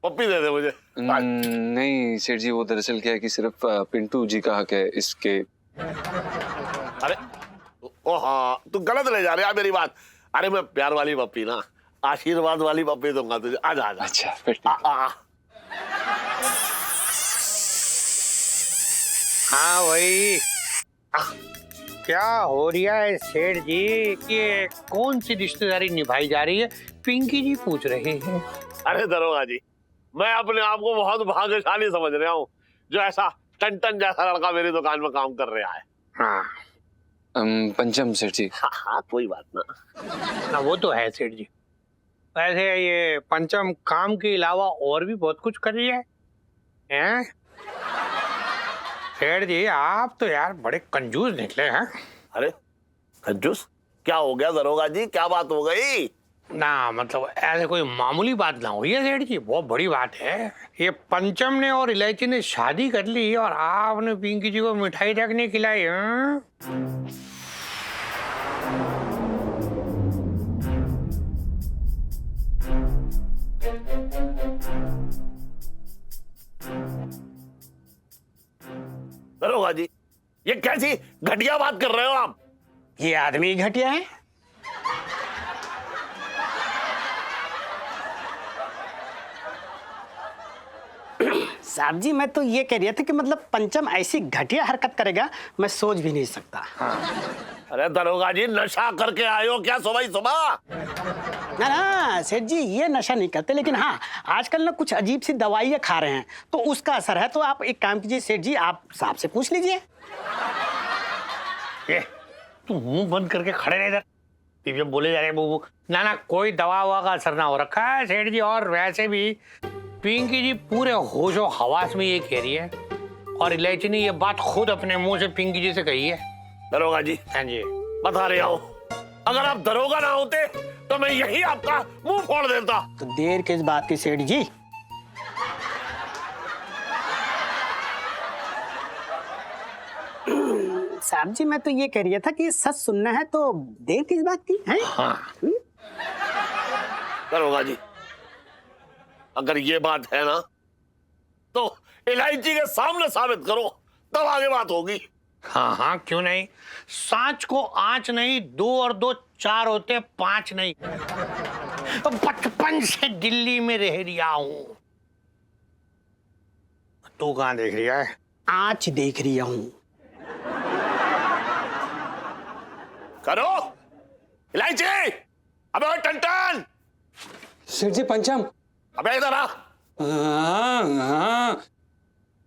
पप्पी दे दे मुझे। नहीं सेठ जी, वो दरअसल क्या है कि सिर्फ पिंटू जी का हक है इसके। अरे ओ हाँ, तू गलत ले जा रहा है मेरी बात। अरे मैं प्यार वाली पप्पी ना, आशीर्वाद वाली पप्पी दूंगा तुझे। आजा आजा। अच्छा फिर हाँ वही। क्या हो रहा है सेठ जी? ये कौन सी रिश्तेदारी निभाई जा रही है? पिंकी जी पूछ रहे हैं। अरे दरोगा जी, मैं अपने आप को बहुत भाग्यशाली समझ रहा हूँ जो ऐसा टन टन जैसा लड़का मेरी दुकान में काम कर रहा है। हाँ पंचम सेठ जी। हाँ कोई बात ना। ना वो तो है सेठ जी। वैसे ये पंचम काम के अलावा और भी बहुत कुछ कर रही है हैं? सेठ जी आप तो यार बड़े कंजूस निकले हैं। अरे कंजूस क्या हो गया दरोगा जी, क्या बात हो गई? ना मतलब ऐसे कोई मामूली बात ना हुई है सेठ जी, बहुत बड़ी बात है। ये पंचम ने और इलायची ने शादी कर ली और आपने पिंकी जी को मिठाई तक नहीं खिलाई। हाँ? दरोगा जी ये कैसी घटिया बात कर रहे हो आप? ये आदमी घटिया है? साहब जी मैं तो ये कह रहा था कि मतलब पंचम ऐसी घटिया हरकत करेगा मैं सोच भी नहीं सकता। अरे दरोगा जी नशा करके आए हो क्या सुबह सुबह? ना ना सेठ जी ये नशा नहीं करते, लेकिन हाँ आजकल ना कुछ अजीब सी दवाइयाँ खा रहे हैं तो उसका असर है। तो आप एक काम कीजिए सेठ जी, आप साहब से पूछ लीजिए। ये तू मुंह बंद करके खड़े रह इधर। जब बोले जा रहे बू ना ना कोई दवा ववा का असर ना हो रखा है सेठ जी। और वैसे भी पिंकी जी पूरे होशो हवास में ये कह रही है और इलायची ने ये बात खुद अपने मुंह से पिंकी जी से कही है। दरोगा जी हाँ जी बता रहे हो, अगर आप दरोगा ना होते तो मैं यही आपका मुंह फोड़ देता। तो देर किस बात की सेठ जी? साहब जी मैं तो ये कह रहा था कि सच सुनना है तो देर किस बात की है? हाँ। दरोगा जी अगर ये बात है ना तो इलायची के सामने साबित करो तब आगे बात होगी। हाँ हाँ क्यों नहीं। सांच को आंच नहीं, 2 और 2 4 होते 5 नहीं। तो बचपन से दिल्ली में रह रिया हूं। तू कहां देख रिया है? आंच देख रही हूँ। करो इलायची, अबे ओए टन सेठ जी पंचम। अबे इधर आ।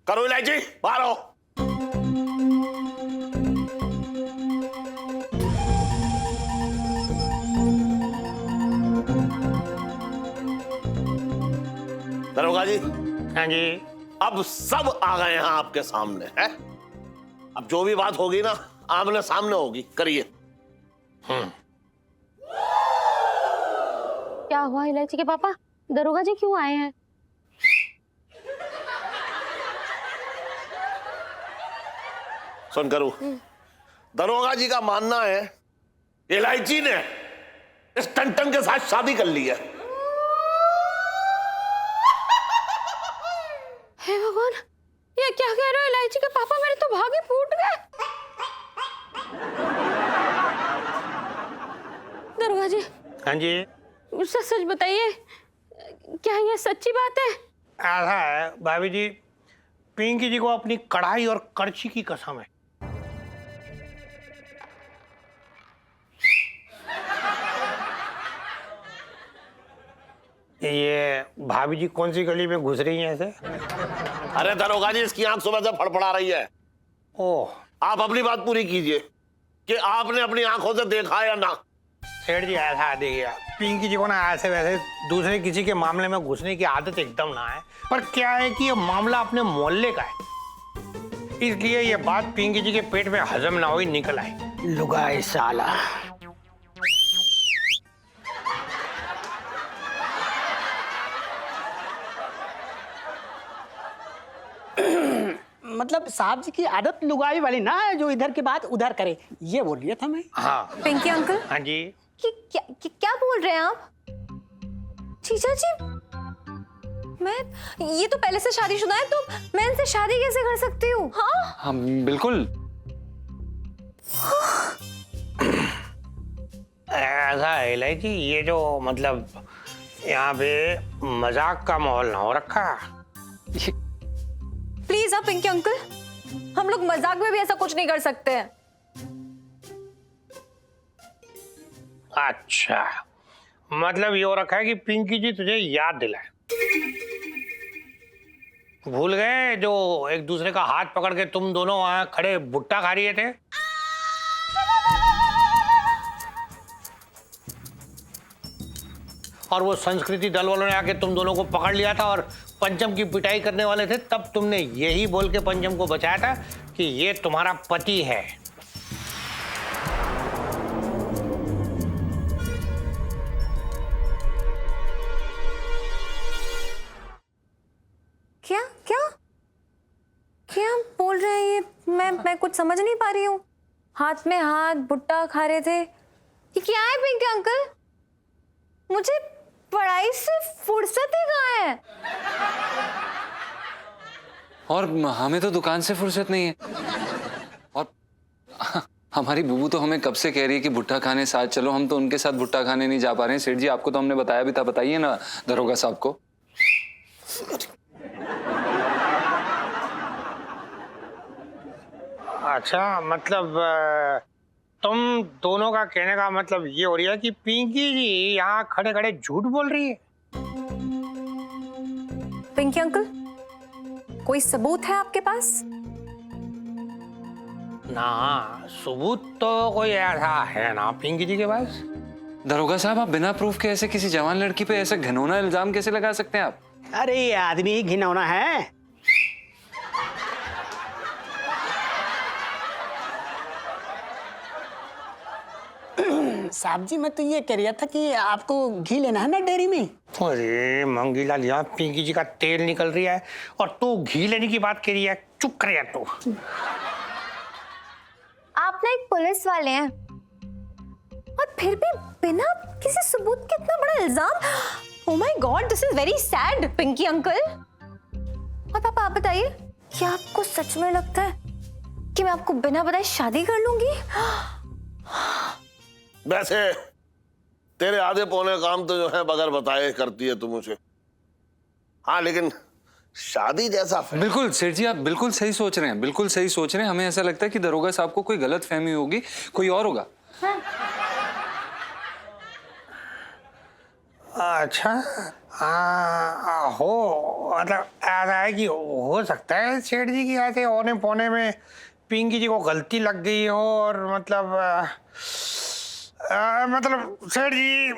करो इलायची, बाहर आओ। दरोगा जी। हाँ जी। अब सब आ गए हैं आपके सामने है। अब जो भी बात होगी ना आमने सामने होगी, करिए। क्या हुआ इलायची के पापा? दरोगा जी क्यों आए हैं? सुन करो, दरोगा जी का मानना है इलायची ने इस टन के साथ शादी कर ली है। हे भगवान, ये क्या कह रहे हो इलायची के पापा? मेरे तो भागे फूट गए। दरोगा जी। हाँ जी। सच सच बताइए, क्या ये सच्ची बात है? ऐसा है भाभी जी, पिंकी जी को अपनी कढ़ाई और करछी की कसम है। ये भाभी जी कौन सी गली में घुस रही हैं ऐसे? अरे दरोगा जी इसकी आंख सुबह से फड़फड़ा रही है। ओह, आप अपनी बात पूरी कीजिए कि आपने अपनी आंखों से देखा या ना। सेठ जी ऐसा देखिए, पिंकी जी को ना ऐसे वैसे दूसरे किसी के मामले में घुसने की आदत एकदम ना है, पर क्या है कि ये मामला अपने मोहल्ले का है, इसलिए ये बात पिंकी जी के पेट में हजम ना हुई निकल आई। लुगाई साला। मतलब साहब जी की आदत लुगाई वाली ना है जो इधर की बात उधर करे, ये बोल रहा था मैं। हाँ पिंकी अंकल। हाँ जी। क्या बोल रहे हैं आप? जीजा जी, मैं ये तो पहले से शादीशुदा है, तो मैं इनसे शादी कैसे कर सकती हूँ? हाँ हाँ बिल्कुल। ऐसा है इलायची, ये जो मतलब यहाँ पे मजाक का माहौल ना हो रखा। प्लीज आप पिंकी अंकल, हम लोग मजाक में भी ऐसा कुछ नहीं कर सकते हैं। अच्छा, मतलब ये हो रखा है कि पिंकी जी तुझे याद दिलाए। भूल गए जो एक दूसरे का हाथ पकड़ के तुम दोनों वहां खड़े भुट्टा खा रहे थे? और वो संस्कृति दल वालों ने आके तुम दोनों को पकड़ लिया था और पंचम की पिटाई करने वाले थे, तब तुमने यही बोल के पंचम को बचाया था कि ये तुम्हारा पति है। क्या क्या क्या बोल रहे हैं ये? मैं कुछ समझ नहीं पा रही हूँ। हाथ में हाथ भुट्टा खा रहे थे, ये क्या है पिंकी अंकल? मुझे पढ़ाई से फुर्सत ही कहाँ है? और हमें तो दुकान से फुर्सत नहीं है। और हमारी बुबू तो हमें कब से कह रही है कि भुट्टा खाने साथ चलो, हम तो उनके साथ भुट्टा खाने नहीं जा पा रहे हैं। सेठ जी आपको तो हमने बताया भी था, बताइए ना दरोगा साहब को। अच्छा, मतलब तुम दोनों का कहने का मतलब ये हो रहा है कि पिंकी जी यहाँ खड़े खड़े झूठ बोल रही है। पिंकी अंकल, कोई सबूत है आपके पास? ना, सबूत तो कोई ऐसा है ना पिंकी जी के पास। दरोगा साहब आप बिना प्रूफ के ऐसे किसी जवान लड़की पे ऐसा घिनौना इल्जाम कैसे लगा सकते हैं आप? अरे ये आदमी ही घिनौना है। साहब जी मैं तो ये कह रहा था कि आपको घी लेना है ना डेयरी में। अरे मंगीलाल, यहाँ पिंकी जी का तेल निकल रहा है और तू घी लेने की बात कर रही है। चुप कर यार तू। आप ना एक पुलिस वाले हैं और फिर भी बिना किसी सबूत के इतना बड़ा इल्जाम। Oh my God, this is very sad Pinky uncle. और पापा आप बताइए, क्या आपको सच में लगता है कि मैं आपको बिना बताए शादी कर लूंगी? वैसे तेरे आधे पौने काम तो जो है बगैर बताए करती है तू मुझे। हाँ लेकिन शादी जैसा बिल्कुल सेठ जी आप बिल्कुल सही सोच रहे हैं, बिल्कुल सही सोच रहे हैं। हमें ऐसा लगता है कि दरोगा साहब को कोई गलत फहमी होगी, कोई और होगा। अच्छा, हो मतलब ऐसा है कि हो सकता है सेठ जी की ऐसे औने पौने में पिंकी जी को गलती लग गई हो और मतलब सेठ जी,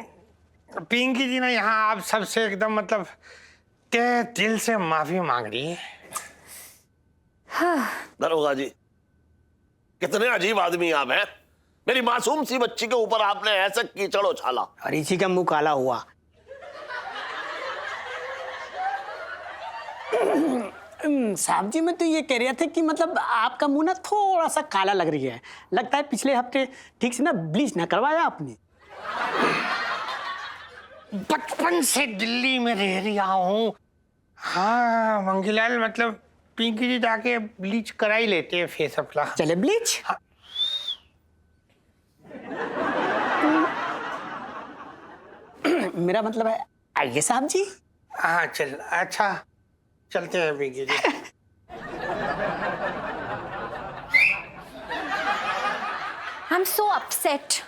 पिंकी जी ने यहाँ आप सबसे एकदम मतलब तहे दिल से माफी मांग रही है। हाँ। दरोगा जी, कितने अजीब आदमी आप हैं। मेरी मासूम सी बच्ची के ऊपर आपने ऐसा कीचड़ उछाला। और इसी का मुंह काला हुआ। साहब जी मैं तो ये कह रहा था कि मतलब आपका मुंह ना थोड़ा सा काला लग रही है। लगता है पिछले हफ्ते ठीक से ना ब्लीच ना करवाया आपने। बचपन से दिल्ली में रह रहा हूँ। हाँ मंगीलाल, मतलब पिंकी जी जाके ब्लीच करा ही लेते हैं फेस अपना। चले ब्लीच। हाँ। मेरा मतलब है आइए साहब जी। हाँ चल, अच्छा चलते हैं पिंकी जी। I'm so upset.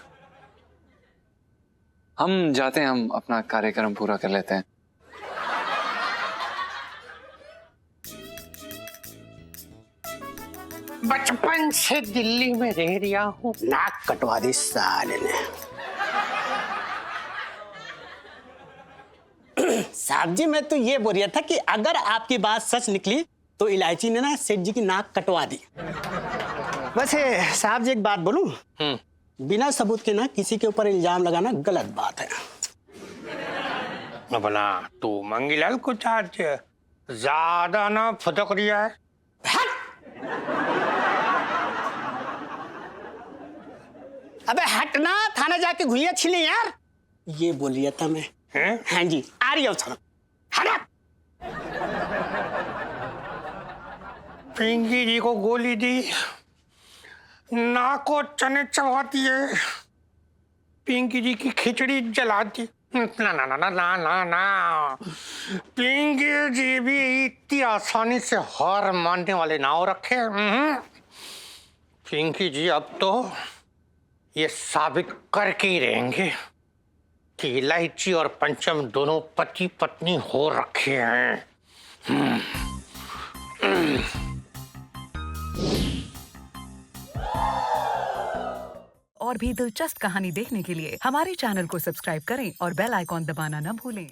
हम जाते हैं, हम अपना कार्यक्रम पूरा कर लेते हैं। बचपन से दिल्ली में रह रहा हूँ। नाक कटवा दी साले ने। साहब जी मैं तो ये बोल रहा था कि अगर आपकी बात सच निकली तो इलायची ने ना सेठ जी की नाक कटवा दी। वैसे साहब जी एक बात बोलूं, बिना सबूत के ना किसी के ऊपर इल्जाम लगाना गलत बात है। भला तू मंगीलाल कुछ आज ज्यादा ना फुदक रिया है। अबे हटना, थाने जाके घुइया छिले यार। ये बोल रहा था मैं। हाँ जी आ रही हूँ। हटा। पिंकी जी को गोली दी, नाक को चने चबा दिए, पिंकी जी की खिचड़ी जला दी। ना ना ना ना ना ना ना, पिंकी जी भी इतनी आसानी से हार मानने वाले ना हो रखे। पिंकी जी अब तो ये साबित करके ही रहेंगे कि इलायची और पंचम दोनों पति पत्नी हो रखे हैं। और भी दिलचस्प कहानी देखने के लिए हमारे चैनल को सब्सक्राइब करें और बेल आइकॉन दबाना न भूलें।